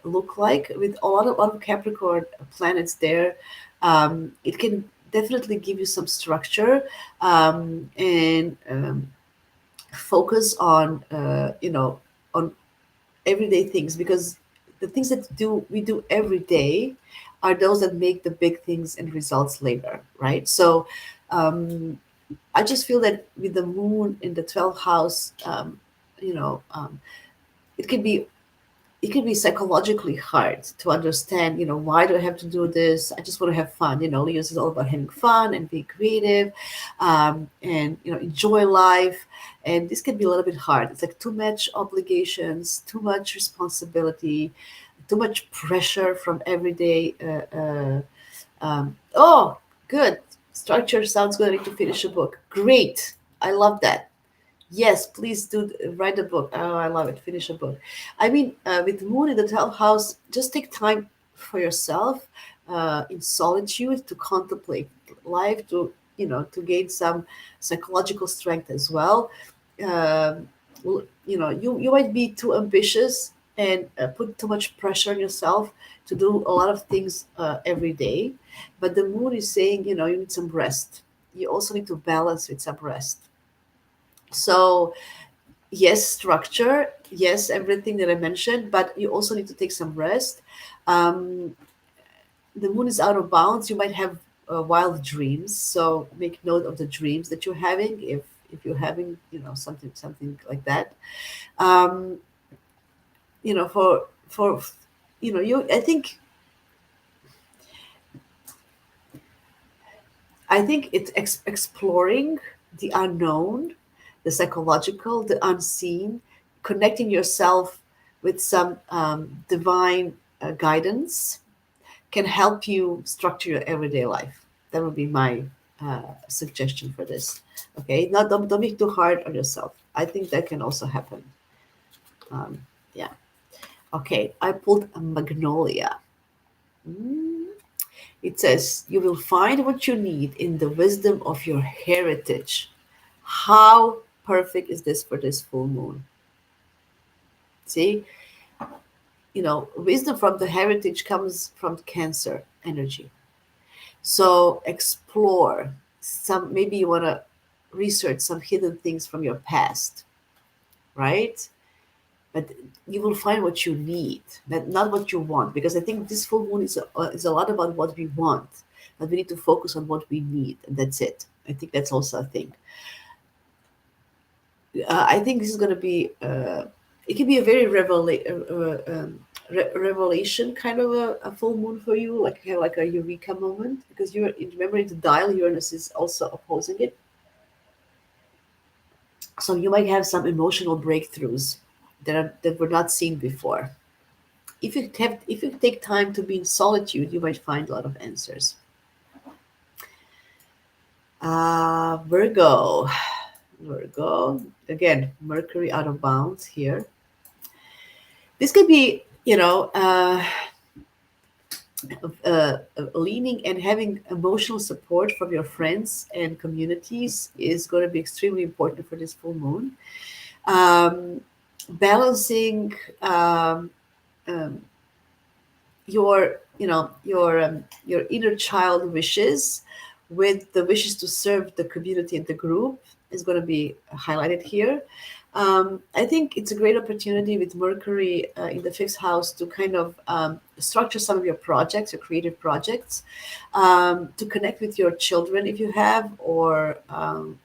look like? With a lot of Capricorn planets there, it can definitely give you some structure, and focus on on everyday things, because the things that we do every day are those that make the big things and results later, right? So um, I just feel that with the moon in the 12th house, you know um, it can be it can be psychologically hard to understand, why do I have to do this? I just want to have fun. Leo's is all about having fun and being creative, and enjoy life. And this can be a little bit hard. It's like too much obligations, too much responsibility, too much pressure from everyday. Oh, good. Structure sounds good. I need to finish a book. Great. I love that. Yes, please do write a book. Oh, I love it. Finish a book. I mean, with Moon in the 12th house, just take time for yourself, in solitude, to contemplate life, to gain some psychological strength as well. Um, you might be too ambitious and put too much pressure on yourself to do a lot of things every day. But the Moon is saying, you need some rest. You also need to balance with some rest. So yes, structure, yes, everything that I mentioned, but you also need to take some rest. um, the moon is out of bounds. You might have wild dreams, so make note of the dreams that you're having, if you're having something like that. um, for you I think it's exploring the unknown, the psychological, the unseen, connecting yourself with some divine guidance can help you structure your everyday life. That would be my suggestion for this. Okay, not don't be too hard on yourself. I think that can also happen. Yeah. Okay, I pulled a magnolia. Mm. It says, you will find what you need in the wisdom of your heritage. How perfect is this for this full moon? See, wisdom from the heritage comes from Cancer energy. So explore some, maybe you want to research some hidden things from your past, right? But you will find what you need, not what you want, because I think this full moon is a lot about what we want, but we need to focus on what we need, and that's it. I think that's also a thing. I think this is going to be. It can be a very revelation kind of a full moon for you, like kind of like a eureka moment, because you're remembering the dial. Uranus is also opposing it, so you might have some emotional breakthroughs that were not seen before. If you take time to be in solitude, you might find a lot of answers. Virgo, Virgo again. Mercury out of bounds here. This could be, leaning and having emotional support from your friends and communities is going to be extremely important for this full moon. Um, Balancing um, your inner child wishes with the wishes to serve the community and the group is going to be highlighted here. I think it's a great opportunity with Mercury in the fifth house to kind of structure some of your projects, your creative projects, to connect with your children if you have, or um,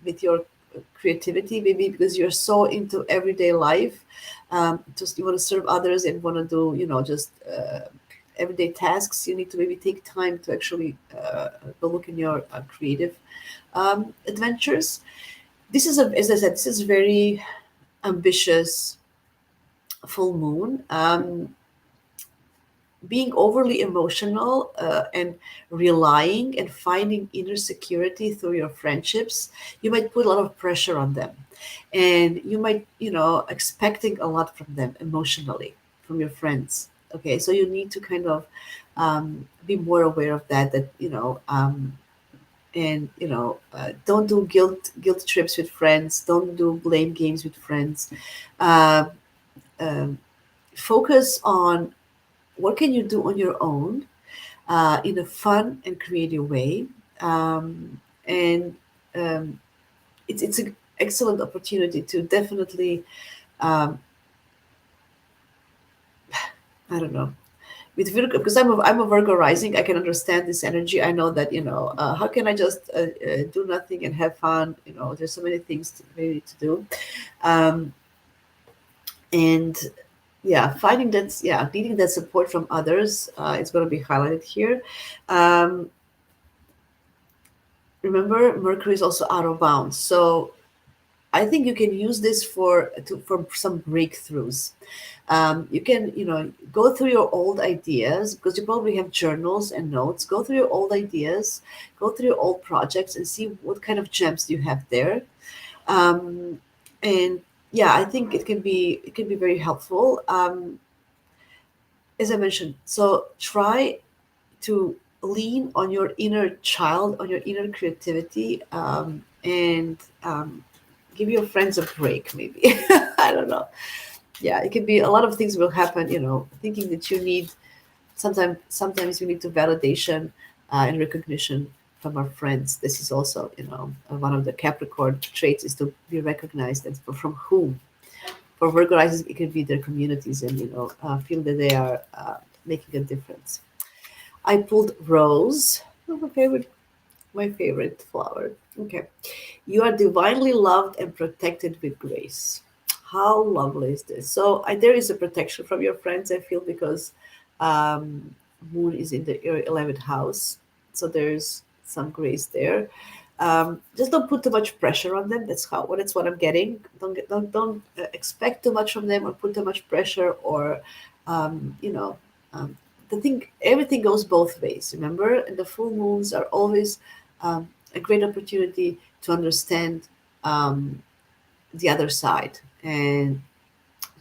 with your creativity, maybe because you're so into everyday life. Just you want to serve others and want to do, just everyday tasks. You need to maybe take time to actually go look in your creative adventures. This is as I said, this is very ambitious full moon. Being overly emotional and relying and finding inner security through your friendships, you might put a lot of pressure on them, and you might, expecting a lot from them emotionally, from your friends. Okay, so you need to kind of be more aware of that, and don't do guilt trips with friends, don't do blame games with friends. uh, um, Focus on what can you do on your own in a fun and creative way. And it's an excellent opportunity to definitely, um, I don't know, with Virgo, because I'm a Virgo rising. I can understand this energy. I know that, how can I just do nothing and have fun? There's so many things maybe to do. Um, and yeah, finding that, yeah, needing that support from others is going to be highlighted here. Um, Remember, Mercury is also out of bounds, so I think you can use this for some breakthroughs. You can, go through your old ideas, because you probably have journals and notes. Go through your old ideas, go through your old projects, and see what kind of gems you have there. Um, and yeah, I think it can be very helpful. As I mentioned, so try to lean on your inner child, on your inner creativity, and give your friends a break, maybe. I don't know. Yeah, it can be a lot of things will happen, thinking that you need, sometimes we need to validation and recognition from our friends. This is also, one of the Capricorn traits is to be recognized, and from whom. For Virgo rising, it can be their communities, and feel that they are making a difference. I pulled rose. Oh, my favorite flower. Okay. You are divinely loved and protected with grace. How lovely is this? So there is a protection from your friends, I feel, because um, Moon is in the 11th house. So there's some grace there. Just don't put too much pressure on them. That's what I'm getting. Don't expect too much from them, or put too much pressure, or um, you know um, the thing. Everything goes both ways. Remember, and the full moons are always a great opportunity to understand um, the other side, and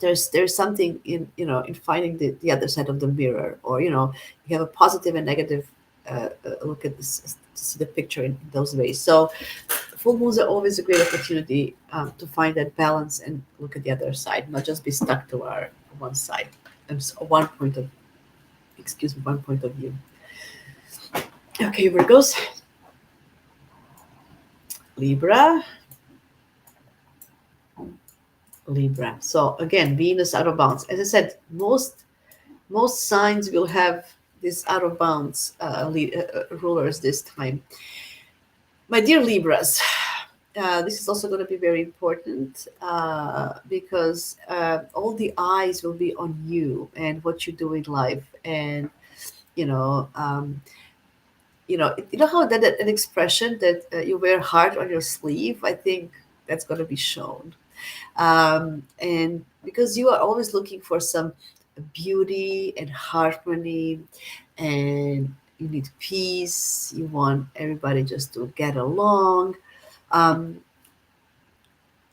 there's something in, in finding the other side of the mirror, or you have a positive and negative look at this, to see the picture in those ways. So full moons are always a great opportunity to find that balance and look at the other side, not just be stuck to our one side and one point of, excuse me, one point of view. Okay, Virgos, Libra, Libra. So again, Venus out of bounds. As I said, most signs will have this out of bounds rulers this time. My dear Libras, this is also going to be very important because all the eyes will be on you and what you do in life, and you know, um, you know how that an expression that you wear heart on your sleeve. I think that's going to be shown, and because you are always looking for some beauty and harmony, and you need peace. You want everybody just to get along. Um,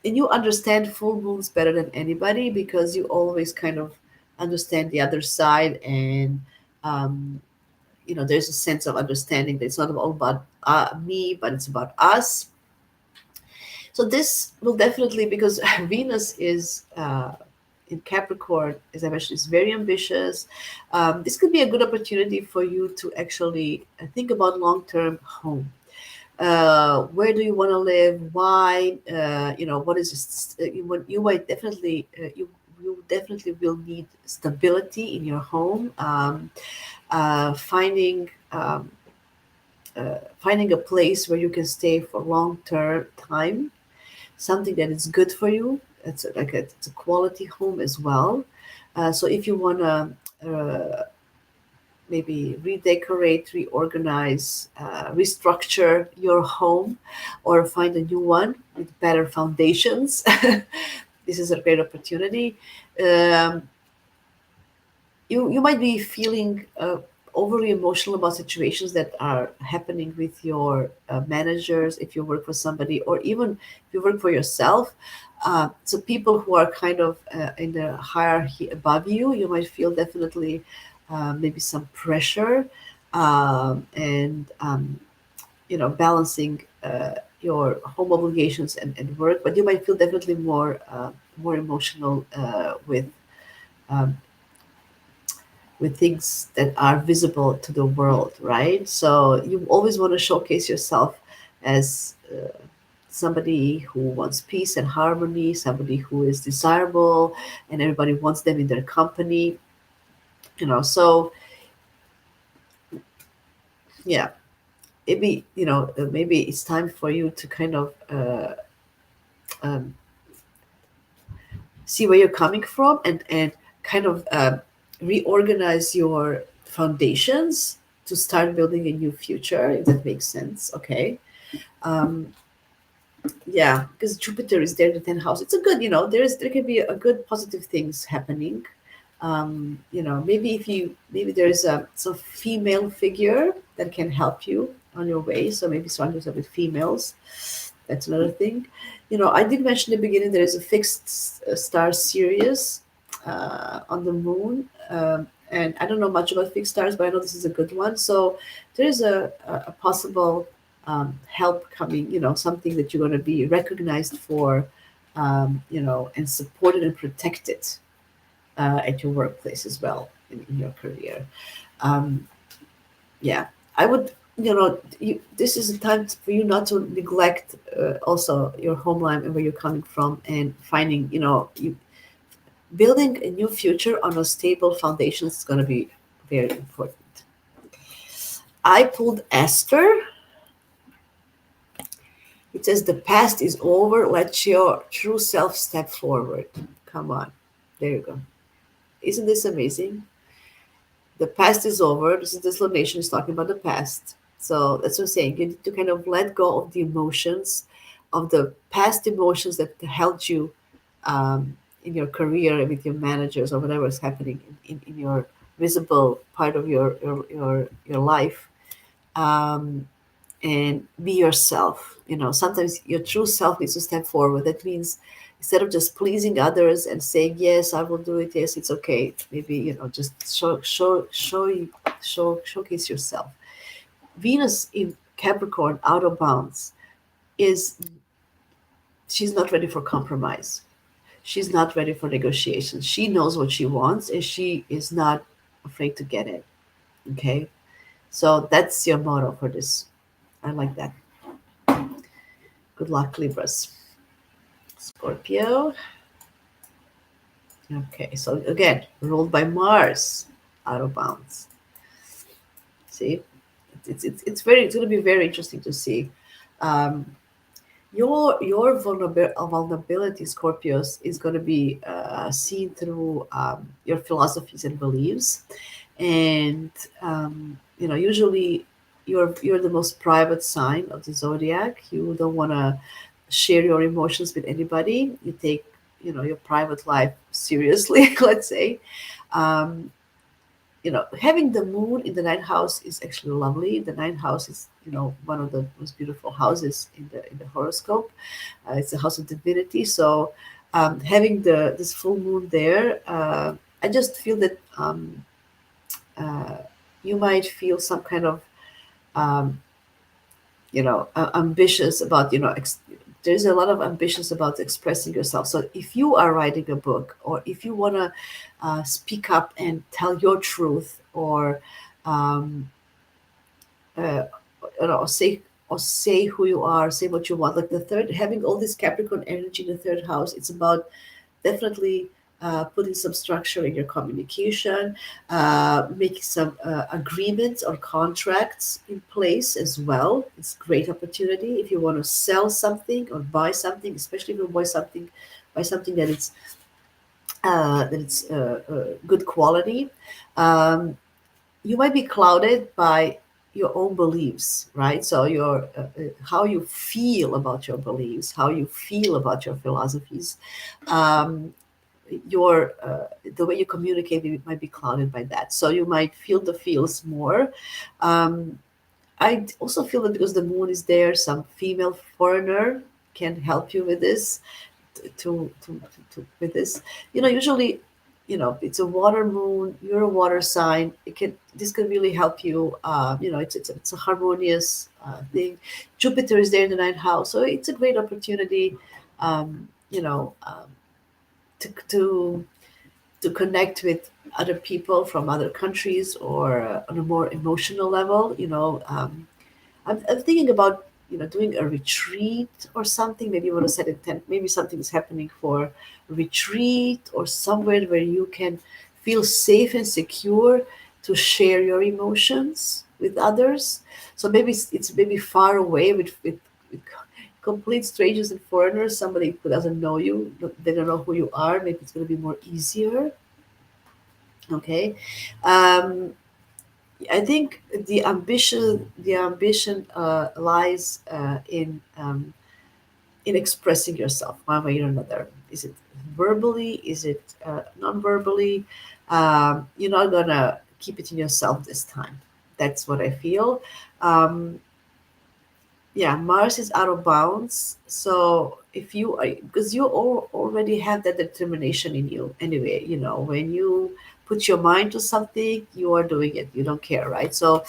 and you understand full moons better than anybody because you always kind of understand the other side, and um, there's a sense of understanding that it's not all about me, but it's about us. So this will definitely, because Venus is in Capricorn, as I mentioned, is very ambitious. This could be a good opportunity for you to actually think about long-term home. Where do you want to live? Why? What is this? You might definitely you definitely will need stability in your home. Finding a place where you can stay for long term time, something that is good for you. It's a quality home as well. So if you want to maybe redecorate, reorganize, restructure your home, or find a new one with better foundations, this is a great opportunity. Um, you might be feeling overly emotional about situations that are happening with your managers if you work for somebody, or even if you work for yourself. So people who are kind of in the hierarchy above you, you might feel definitely maybe some pressure, and balancing your home obligations and work, but you might feel definitely more emotional um, with things that are visible to the world, right? So you always want to showcase yourself as somebody who wants peace and harmony, somebody who is desirable, and everybody wants them in their company. So yeah, maybe it's time for you to kind of um, see where you're coming from, and kind of reorganize your foundations to start building a new future, if that makes sense. Okay. um, yeah, because Jupiter is there in the 10th house. It's a good, there can be a good positive things happening. Maybe if you maybe there's a some female figure that can help you on your way, so maybe surround yourself with females. That's another thing. I did mention in the beginning there is a fixed star Sirius on the moon, and I don't know much about fixed stars, but I know this is a good one. So there is a possible help coming. Something that you're going to be recognized for, and supported and protected at your workplace as well in your career. Um, yeah, I would, this is a time for you not to neglect also your homeland and where you're coming from, and finding, you building a new future on a stable foundation is going to be very important. I pulled Esther. It says the past is over. Let your true self step forward. Come on. There you go. Isn't this amazing? The past is over. This is this nation is talking about the past. So that's what I'm saying. You need to kind of let go of the emotions, of the past emotions that held you in your career with your managers or whatever is happening in your visible part of your life. Um, and be yourself. Sometimes your true self needs to step forward. That means instead of just pleasing others and saying, yes, I will do it, yes, it's okay, maybe, just showcase yourself. Venus in Capricorn, out of bounds, is she's not ready for compromise. She's not ready for negotiation. She knows what she wants and she is not afraid to get it. Okay. So that's your motto for this. I like that. Good luck, Libras. Scorpio. Okay. So again, ruled by Mars, out of bounds. See, it's going to be very interesting to see. Um, your vulnerability, Scorpios, is going to be seen through your philosophies and beliefs, and usually you're the most private sign of the zodiac. You don't want to share your emotions with anybody. You take your private life seriously, let's say. Um, Having the moon in the ninth house is actually lovely. The ninth house is, one of the most beautiful houses in the horoscope. It's a house of divinity. So, having this full moon there, I just feel that uh, you might feel some kind of um, ambitious about there's a lot of ambitions about expressing yourself. So if you are writing a book, or if you want to speak up and tell your truth, or um, uh, say who you are, say what you want, like the third, having all this Capricorn energy in the third house, it's about definitely putting some structure in your communication, making some agreements or contracts in place as well. It's a great opportunity if you want to sell something or buy something, especially if you buy something that it's good quality. Um, you might be clouded by your own beliefs, right? So your how you feel about your beliefs, how you feel about your philosophies. Um, your The way you communicate might be clouded by that, so you might feel the feels more. um, I also feel that because the moon is there, some female foreigner can help you with this, with this. Usually, it's a water moon, you're a water sign, this can really help you. It's a harmonious thing. Jupiter is there in the ninth house, so it's a great opportunity, um, you know um, to connect with other people from other countries, or on a more emotional level. I'm thinking about doing a retreat or something. Maybe you want to set intent. Maybe something is happening for a retreat, or somewhere where you can feel safe and secure to share your emotions with others. So maybe it's maybe far away with complete strangers and foreigners, somebody who doesn't know you, they don't know who you are. Maybe it's going to be more easier. Okay. um, I think the ambition lies in expressing yourself one way or another. Is it verbally? Is it non-verbally? You're not gonna keep it in yourself this time. That's what I feel. Um, yeah, Mars is out of bounds. So if you are, because you already have that determination in you anyway, when you put your mind to something, you are doing it. You don't care, right? So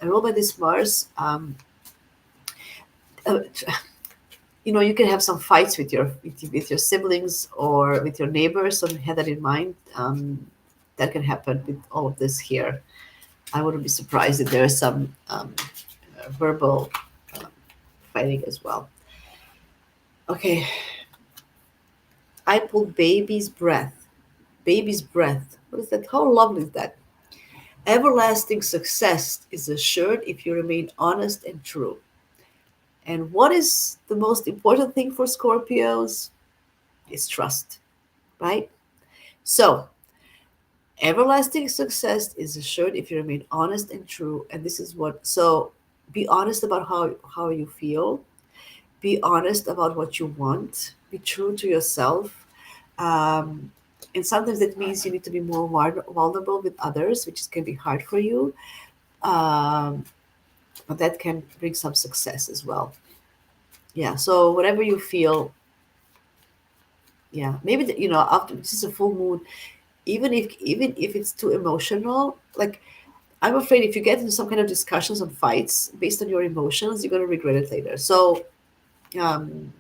I roll by this Mars. Uh, you can have some fights with your siblings or with your neighbors. So have that in mind. That can happen with all of this here. I wouldn't be surprised if there is some verbal um, fighting as well. Okay, I pulled baby's breath. Baby's breath. What is that? How lovely is that? Everlasting success is assured if you remain honest and true. And what is the most important thing for Scorpios? Is trust, right? So, everlasting success is assured if you remain honest and true. And this is what, so be honest about how you feel, be honest about what you want, be true to yourself. Um, and sometimes that means you need to be more vulnerable with others, which can be hard for you. Um, but that can bring some success as well. Yeah. So whatever you feel, Yeah, maybe after this is a full moon, even if it's too emotional, like I'm afraid if you get into some kind of discussions and fights based on your emotions, you're gonna regret it later. So um,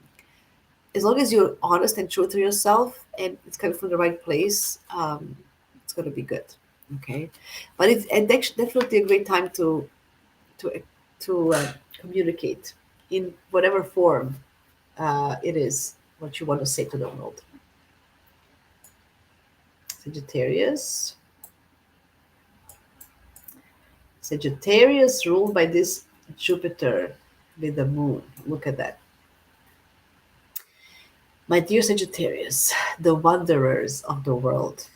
as long as you're honest and true to yourself and it's coming from the right place, it's gonna be good. Okay, but it's and definitely a great time to to communicate in whatever form it is what you want to say to the world. Sagittarius. Sagittarius ruled by this Jupiter with the moon. Look at that. My dear Sagittarius, the wanderers of the world.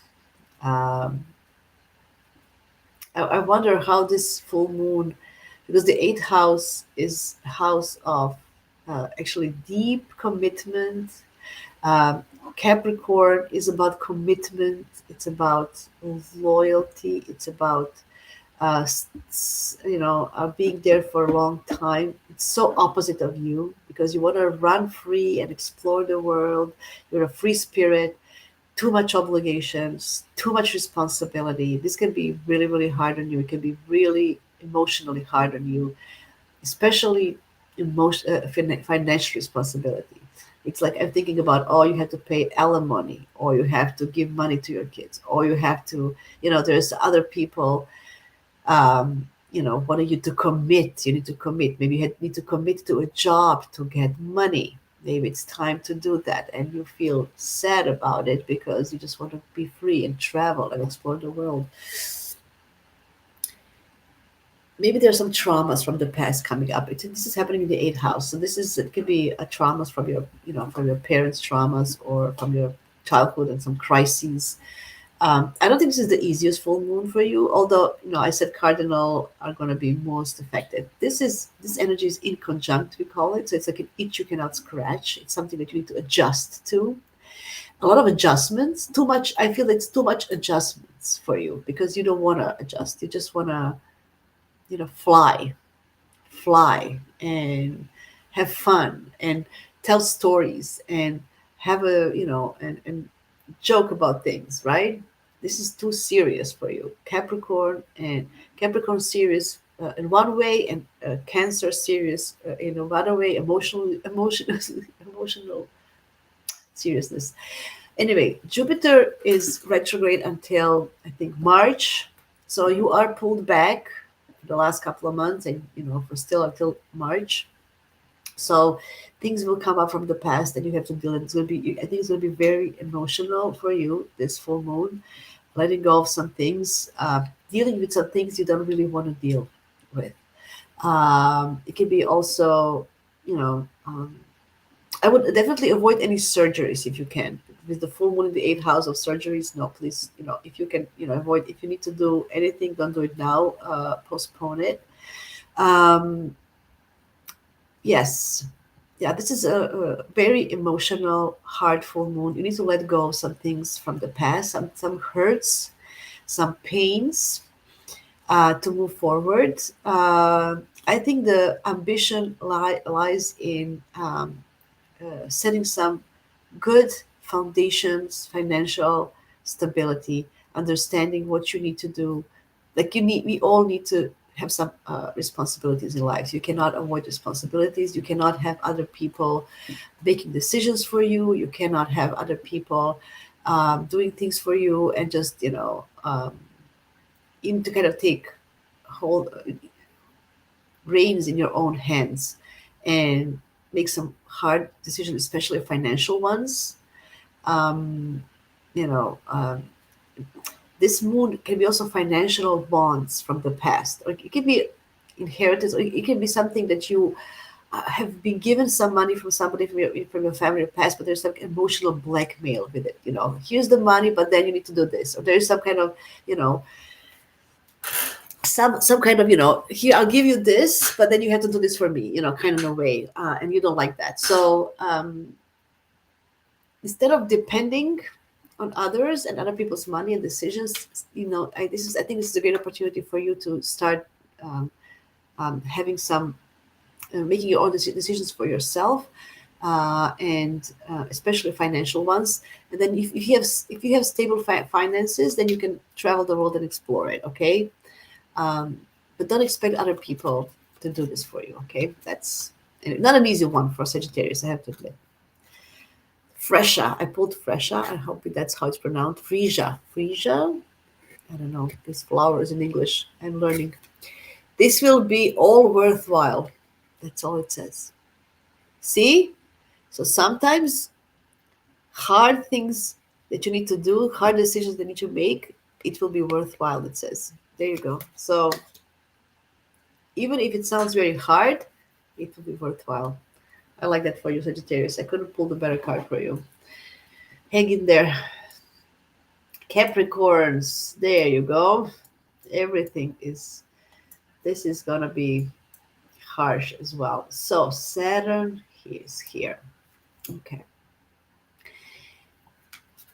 Um, I wonder how this full moon, because the eighth house is a house of actually deep commitment. Um, Capricorn is about commitment, it's about loyalty, it's about being there for a long time. It's so opposite of you because you want to run free and explore the world. You're a free spirit, too much obligations, too much responsibility. This can be really, really hard on you. It can be really emotionally hard on you, especially financial responsibility. It's like I'm thinking about, oh, you have to pay alimony, or you have to give money to your kids, or you have to, there's other people wanting you to commit. You need to commit. Maybe you need to commit to a job to get money. Maybe it's time to do that, and you feel sad about it because you just want to be free and travel and explore the world. Maybe there's some traumas from the past coming up. This is happening in the eighth house, so it could be a traumas from your parents' traumas or from your childhood and some crises. I don't think this is the easiest full moon for you, although I said cardinal are going to be most affected. This energy is in conjunct, we call it, so it's like an itch you cannot scratch. It's something that you need to adjust to. A lot of adjustments, too much. I feel it's too much adjustments for you because you don't want to adjust. You just want to fly and have fun and tell stories and have and joke about things, right? This is too serious for you. Capricorn serious in one way, and Cancer serious in another way, emotional seriousness. Anyway, Jupiter is retrograde until I think March. So you are pulled back the last couple of months and for still until March. So things will come up from the past that you have to deal with. I think it's gonna be very emotional for you, this full moon, letting go of some things, dealing with some things you don't really want to deal with. It can be also, you know, um, I would definitely avoid any surgeries if you can. With the full moon in the eighth house of surgeries, no, please, if you can, avoid. If you need to do anything, don't do it now. Postpone it. Um, yes, yeah, this is a very emotional, hard full moon. You need to let go of some things from the past, some hurts, some pains, to move forward. I think the ambition lies in setting some good foundations, financial stability, understanding what you need to do. We all need to have some responsibilities in life. You cannot avoid responsibilities. You cannot have other people making decisions for you. You cannot have other people doing things for you and just, even to kind of take hold reins in your own hands and make some hard decisions, especially financial ones. Um, you know, this moon can be also financial bonds from the past, or it can be inheritance, or it can be something that you have been given some money from somebody from your family or past, but there's some emotional blackmail with it. Here's the money, but then you need to do this, or there's some kind of, you know, some kind of, here I'll give you this, but then you have to do this for me, kind of a way, and you don't like that. So instead of depending on others and other people's money and decisions, I think this is a great opportunity for you to start having some, making your own decisions for yourself, and especially financial ones. And then if you have stable finances, then you can travel the world and explore it. Okay, but don't expect other people to do this for you. Okay, that's not an easy one for Sagittarius, I have to admit. Fresha, I pulled Fresha. I hope that's how it's pronounced. Freesia. I don't know these flowers in English. I'm learning. This will be all worthwhile. That's all it says. See? So sometimes hard things that you need to do, hard decisions that you need to make, it will be worthwhile, it says. There you go. So even if it sounds very hard, it will be worthwhile. I like that for you, Sagittarius. I couldn't pull the better card for you. Hang in there. Capricorns, there you go. Everything is, this is gonna be harsh as well. So Saturn is here. Okay.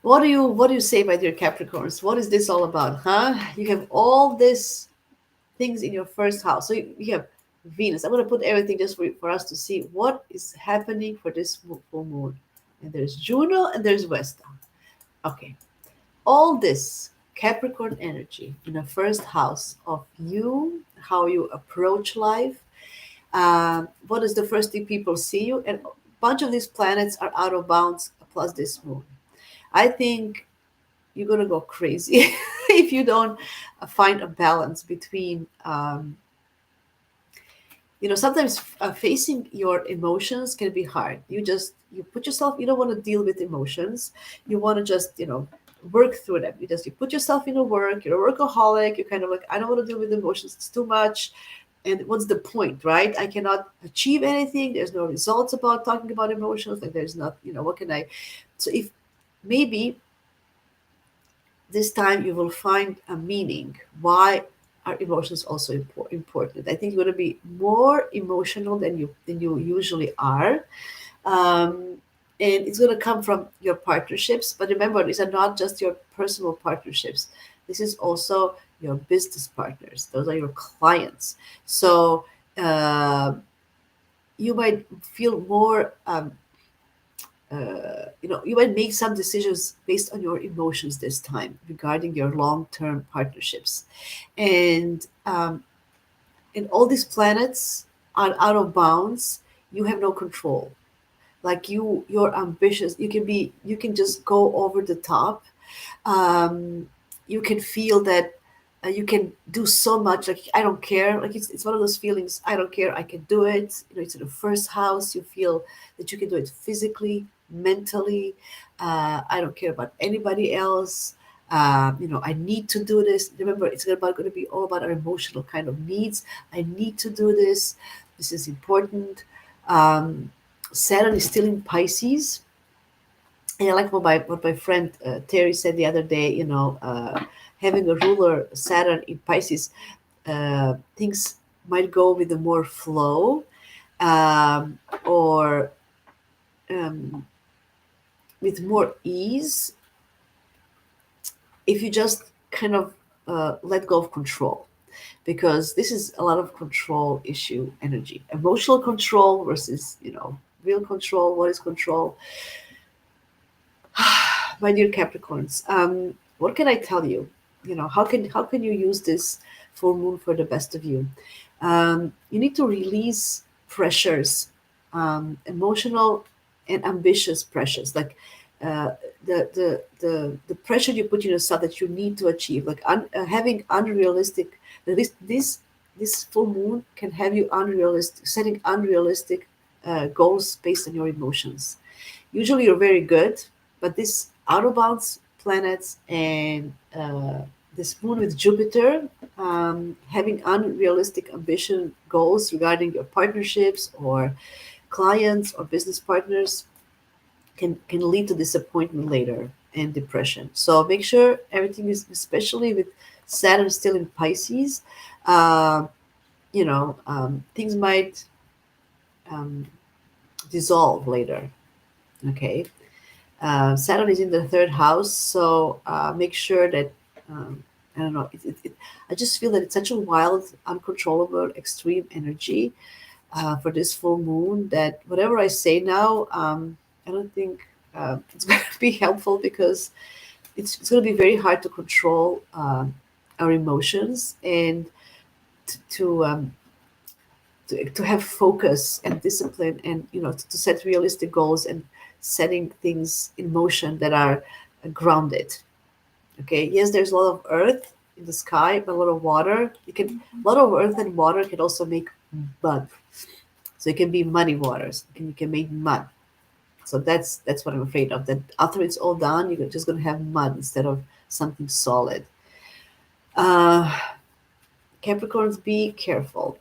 What do you say, my dear Capricorns? What is this all about, huh? You have all these things in your first house. So you have Venus. I'm gonna put everything just for us to see what is happening for this full moon. And there's Juno and there's Vesta. Okay. All this Capricorn energy in the first house of you, how you approach life, what is the first thing people see you, and a bunch of these planets are out of bounds plus this moon. I think you're gonna go crazy if you don't find a balance between sometimes facing your emotions can be hard. You put yourself, you don't want to deal with emotions. You want to just work through them. You put yourself in a work. You're a workaholic. You're kind of like, I don't want to deal with emotions, it's too much. And what's the point, right? I cannot achieve anything. There's no results about talking about emotions. Like, there's not, what can I? So if maybe this time you will find a meaning why are emotions also important. I think you're going to be more emotional than you usually are, and it's going to come from your partnerships. But remember, these are not just your personal partnerships. This is also your business partners. Those are your clients. So you might feel more you might make some decisions based on your emotions this time regarding your long-term partnerships, and all these planets are out of bounds. You have no control. Like, you're ambitious. You can just go over the top. um, you can feel that you can do so much. Like, I don't care. Like, it's one of those feelings. I don't care. I can do it. It's in the first house. You feel that you can do it physically, mentally. I don't care about anybody else. I need to do this. Remember, it's going to be all about our emotional kind of needs. I need to do this. This is important. Um, Saturn is still in Pisces. And I like what my friend Terry said the other day. Having a ruler Saturn in Pisces, things might go with a more flow, or um, with more ease if you just kind of let go of control, because this is a lot of control issue energy, emotional control versus real control. What is control? My dear Capricorns, what can I tell you? How can you use this full moon for the best of you? You need to release pressures, emotional and ambitious pressures, like the pressure you put on yourself that you need to achieve, like having unrealistic. This full moon can have you setting unrealistic goals based on your emotions. Usually you're very good, but this out of bounds planets and this moon with Jupiter, having unrealistic ambition goals regarding your partnerships or clients or business partners can lead to disappointment later and depression. So make sure everything is, especially with Saturn still in Pisces, uh, things might um, dissolve later. Okay. Saturn is in the third house, so make sure that I don't know. I just feel that it's such a wild, uncontrollable, extreme energy. for this full moon, that whatever I say now, I don't think it's going to be helpful, because it's going to be very hard to control our emotions, and t- to, um, to have focus and discipline, and to set realistic goals, and setting things in motion that are grounded. Okay, yes, there's a lot of earth in the sky, but a lot of water. A lot of earth and water can also make mud. So it can be muddy waters. You can make mud. So that's what I'm afraid of. That after it's all done, you're just gonna have mud instead of something solid. Uh, Capricorns, be careful.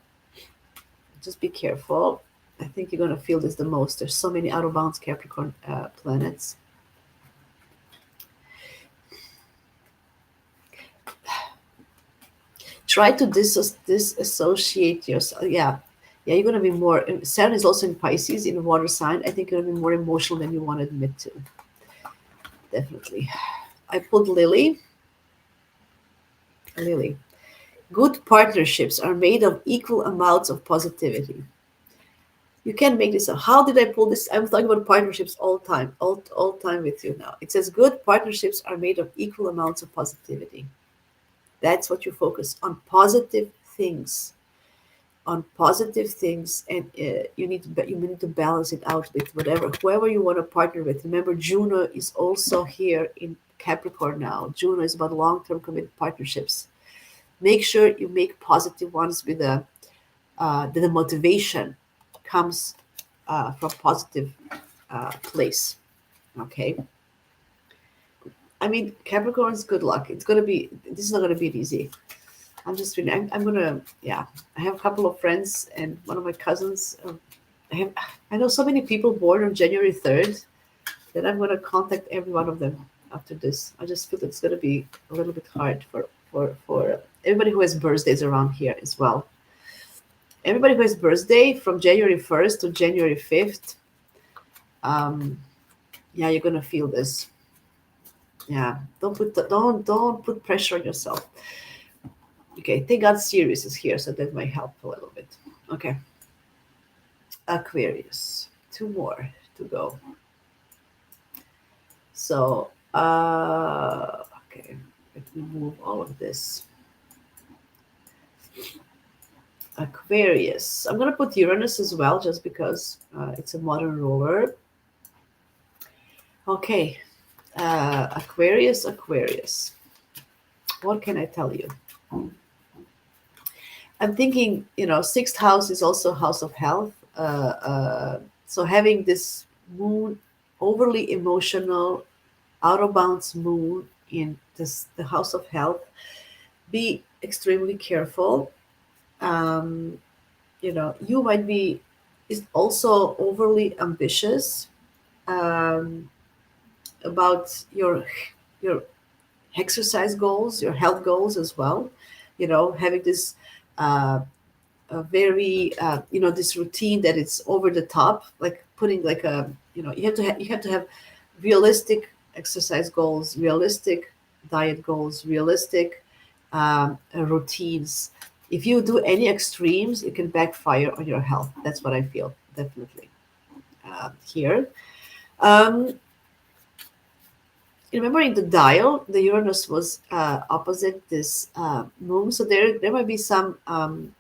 Just be careful. I think you're gonna feel this the most. There's so many out of bounds Capricorn planets. Try to disassociate yourself. Yeah, you're gonna be more. Saturn is also in Pisces, in a water sign. I think you're gonna be more emotional than you want to admit to. Definitely. I pulled Lily. Lily. Good partnerships are made of equal amounts of positivity. You can't make this up. How did I pull this? I'm talking about partnerships all time, all time with you now. It says good partnerships are made of equal amounts of positivity. That's what you focus on, positive things, and you need to balance it out with whoever you want to partner with. Remember, Juno is also here in Capricorn now. Juno is about long-term committed partnerships. Make sure you make positive ones with the motivation comes from positive place. Okay. I mean, Capricorns, good luck. This is not gonna be easy. I'm gonna, yeah. I have a couple of friends and one of my cousins. I know so many people born on January 3rd that I'm gonna contact every one of them after this. I just feel it's gonna be a little bit hard for everybody who has birthdays around here as well. Everybody who has birthday from January 1st to January 5th, um, yeah, you're gonna feel this. Yeah, don't put pressure on yourself. Okay, thank God Sirius is here, so that might help a little bit. Okay, Aquarius, two more to go. So, okay, let me move all of this. Aquarius. I'm gonna put Uranus as well, just because it's a modern ruler. Okay, Aquarius. What can I tell you? I'm thinking, sixth house is also house of health. So having this moon, overly emotional, out of bounds moon in the house of health, be extremely careful. Um, you might be is also overly ambitious um, about your exercise goals, your health goals as well. Having this uh, a very this routine that it's over the top, like putting like a you have to have realistic exercise goals, realistic diet goals, realistic routines. If you do any extremes, it can backfire on your health. That's what I feel, definitely here. um, Remember, in the dial, the Uranus was opposite this moon, so there might be some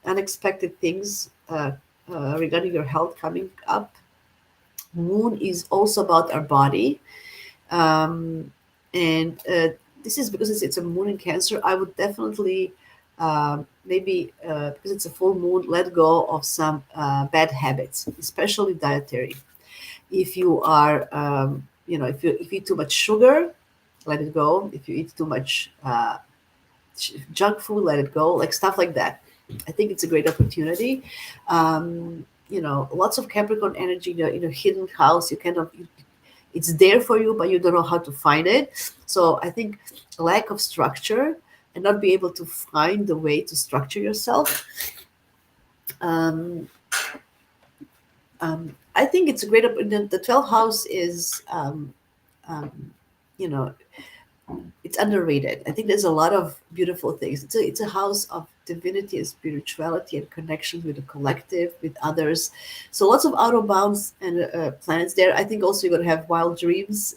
unexpected things regarding your health coming up. Moon is also about our body, um, and this is because it's a moon in Cancer. I would definitely maybe because it's a full moon, let go of some bad habits, especially dietary. If you are if you eat too much sugar, let it go. If you eat too much junk food, let it go. Like stuff like that. I think it's a great opportunity. Lots of Capricorn energy in a hidden house. It's there for you, but you don't know how to find it. So I think lack of structure and not be able to find the way to structure yourself. Um, I think it's a great. The 12th house is, um, you know, it's underrated. I think there's a lot of beautiful things. It's a house of divinity and spirituality and connection with the collective, with others. So lots of out of bounds and planets there. I think also you're going to have wild dreams.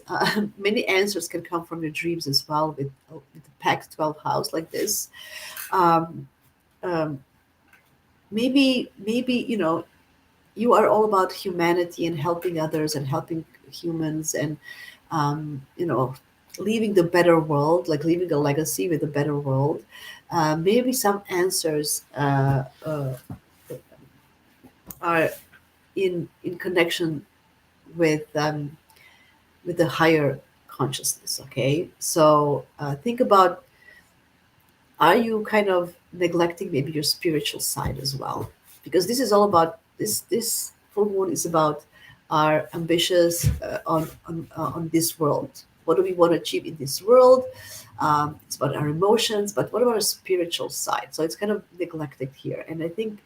Many answers can come from your dreams as well with the packed 12 house like this. Um, um, maybe you are all about humanity and helping others and helping humans and you know leaving the better world, like leaving a legacy with a better world. Maybe some answers are in connection with the higher consciousness. Okay, so think about, are you kind of neglecting maybe your spiritual side as well? Because this is all about this full moon is about our ambitions on this world. What do we want to achieve in this world? It's about our emotions, but what about our spiritual side? So it's kind of neglected here, and I think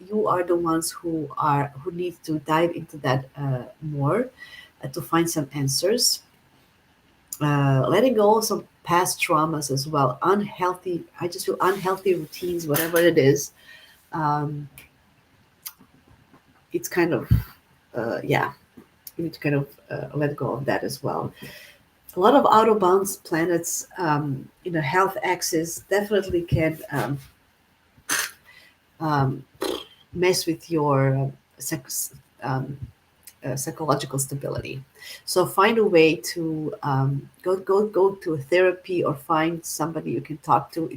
you are the ones who need to dive into that more to find some answers, letting go of some past traumas as well. Unhealthy, I just feel unhealthy routines, whatever it is. Um, it's kind of, yeah, you need to kind of let go of that as well. A lot of out of bounds planets in a health axis definitely can um, mess with your um, psychological stability. So find a way to go to a therapy or find somebody you can talk to.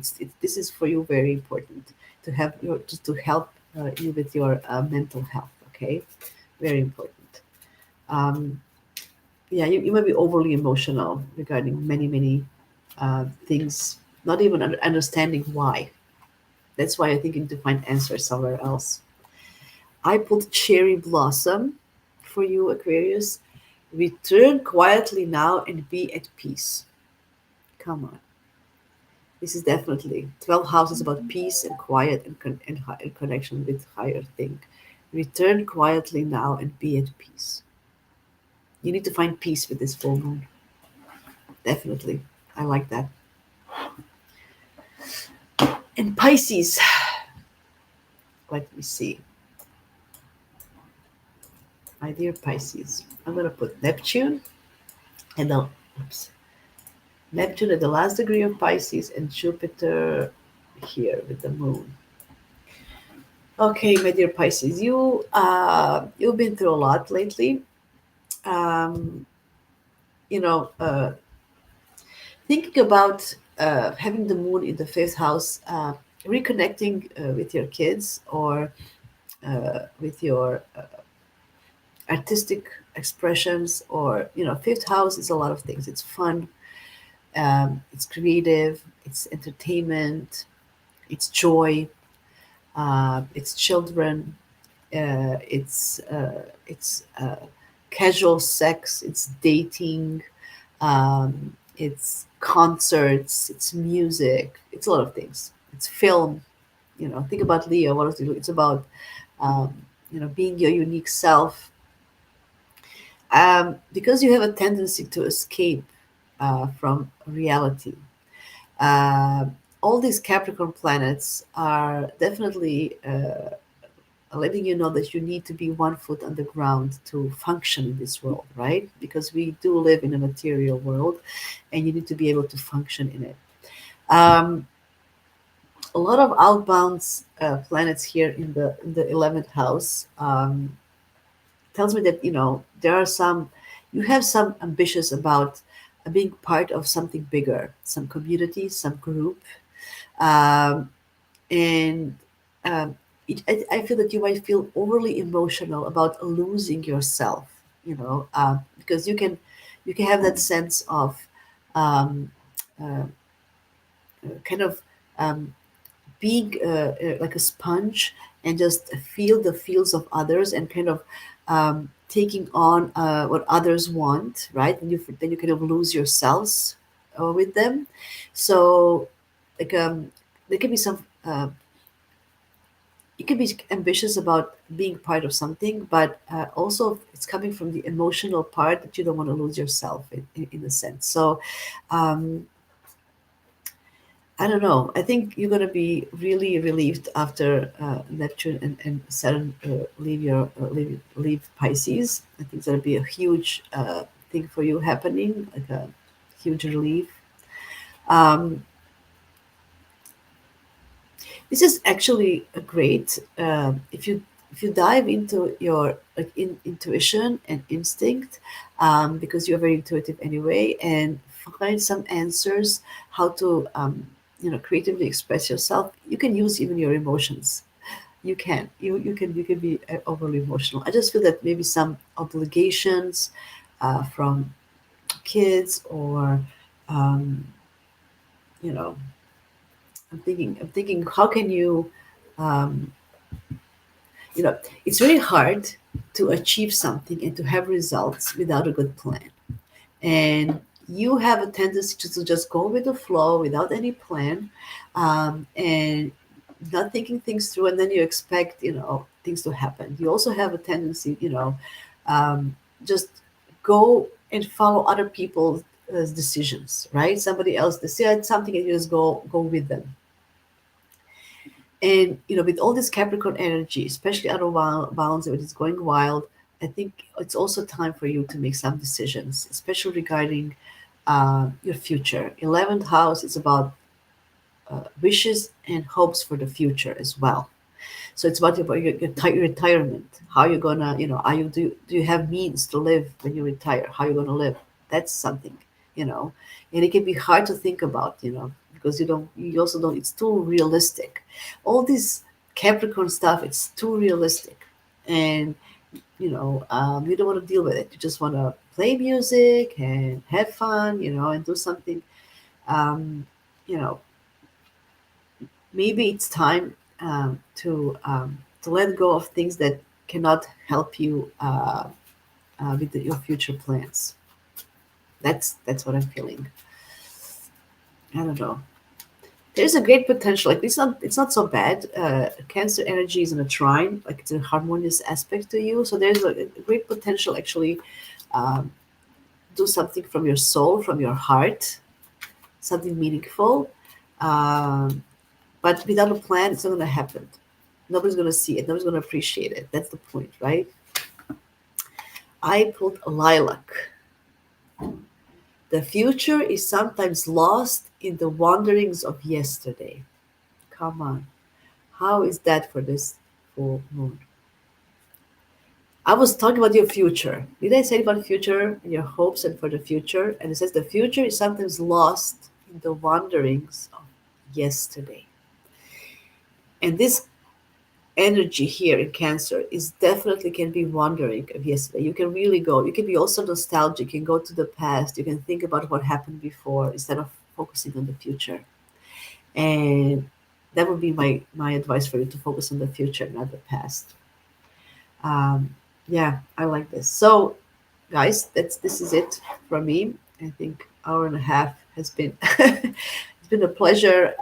This is for you very important to have your to help you with your mental health. Okay, very important. Um, yeah, you might be overly emotional regarding many things, not even understanding why. That's why I think you need to find answers somewhere else. I put cherry blossom for you, Aquarius. Return quietly now and be at peace. Come on. This is definitely 12 houses about peace and quiet and connection with higher thing. Return quietly now and be at peace. You need to find peace with this full moon. Definitely. I like that. And Pisces, let me see. My dear Pisces, I'm going to put Neptune and the, oops, Neptune at the last degree of Pisces and Jupiter here with the moon. Okay, my dear Pisces, you've been through a lot lately. Um, you know, thinking about having the moon in the fifth house, reconnecting with your kids or with your artistic expressions, or fifth house is a lot of things. It's fun, it's creative, it's entertainment, it's joy, it's children, it's casual sex, it's dating, it's concerts, it's music, it's a lot of things. It's film. Think about Leo. What is it? It's about being your unique self. Because you have a tendency to escape from reality. Uh, all these Capricorn planets are definitely letting you know that you need to be one foot on the ground to function in this world, right? Because we do live in a material world, and you need to be able to function in it. Um, a lot of outbound planets here in the 11th house tells me that there are some you have some ambitions about being part of something bigger, some community, some group, um, and I feel that you might feel overly emotional about losing yourself, because you can have that sense of um, uh, kind of um, being like a sponge and just feel the feels of others and kind of taking on what others want, right? And then you kind of lose yourselves with them. So, like, there can be some. You can be ambitious about being part of something, but also it's coming from the emotional part that you don't want to lose yourself in a sense. So, I don't know. I think you're gonna be really relieved after Neptune and Saturn leave Pisces. I think it's gonna be a huge thing for you happening, like a huge relief. Um, this is actually a great if you dive into your like intuition and instinct, because you're very intuitive anyway, and find some answers how to creatively express yourself. You can use even your emotions. You can be overly emotional. I just feel that maybe some obligations from kids or um, you know I'm thinking how can you um, you know it's very hard to achieve something and to have results without a good plan, and you have a tendency to just go with the flow without any plan, and not thinking things through, and then you expect things to happen. You also have a tendency, um, just go and follow other people's decisions, right? Somebody else decide something and you just go with them. And with all this Capricorn energy, especially out of bounds, when it's going wild, I think it's also time for you to make some decisions, especially regarding your future. 11th house is about wishes and hopes for the future as well. So it's about your retirement. How you're gonna, are you do you have means to live when you retire? How you gonna live? That's something, you know, and it can be hard to think about, because you also don't. It's too realistic. All this Capricorn stuff, it's too realistic, and you don't want to deal with it. You just want to play music and have fun, and do something. Um, you know, Maybe it's time to let go of things that cannot help you with your future plans. That's what I'm feeling. I don't know. There's a great potential. Like it's not so bad. Cancer energy is in a trine, like it's a harmonious aspect to you. So there's a great potential actually. Um, do something from your soul, from your heart, something meaningful. Um, but without a plan, it's not going to happen. Nobody's going to see it. Nobody's going to appreciate it. That's the point, right? I pulled a lilac. The future is sometimes lost in the wanderings of yesterday. Come on. How is that for this full moon? I was talking about your future. Did I say about future and your hopes and for the future? And it says the future is sometimes lost in the wanderings of yesterday. And this energy here in Cancer is definitely can be wandering of yesterday. You can really go. You can be also nostalgic. You can go to the past. You can think about what happened before instead of focusing on the future. And that would be my advice for you to focus on the future, not the past. Um, yeah, I like this. So, guys, this is it from me. I think hour and a half has been it's been a pleasure,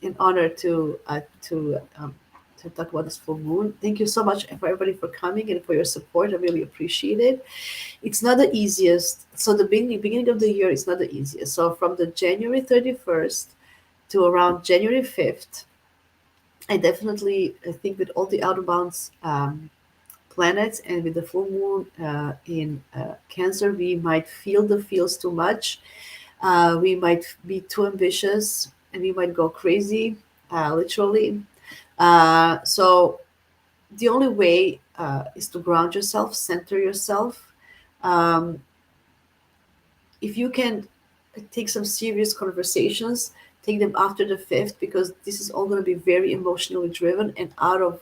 and honor to talk about this full moon. Thank you so much for everybody for coming and for your support. I really appreciate it. It's not the easiest. So the beginning of the year is not the easiest. So from the January 31st to around January 5th, I think with all the out of bounds planets and with the full moon in Cancer, we might feel the feels too much. We might be too ambitious and we might go crazy, literally. So the only way is to ground yourself, center yourself. Um, if you can take some serious conversations, take them after the 5th, because this is all going to be very emotionally driven and out of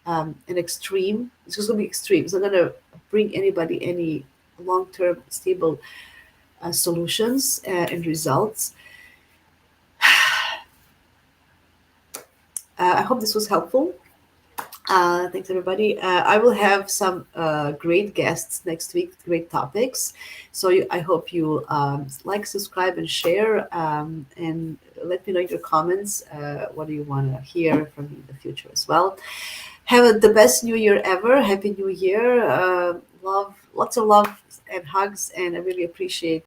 an extreme. It's just going to be extreme. It's not going to bring anybody any long term stable solutions and results. I hope this was helpful. Thanks, everybody. I will have some great guests next week, great topics. So I hope you like, subscribe, and share. And let me know in your comments what do you want to hear from me in the future as well. Have the best New Year ever. Happy New Year. Love, lots of love and hugs. And I really appreciate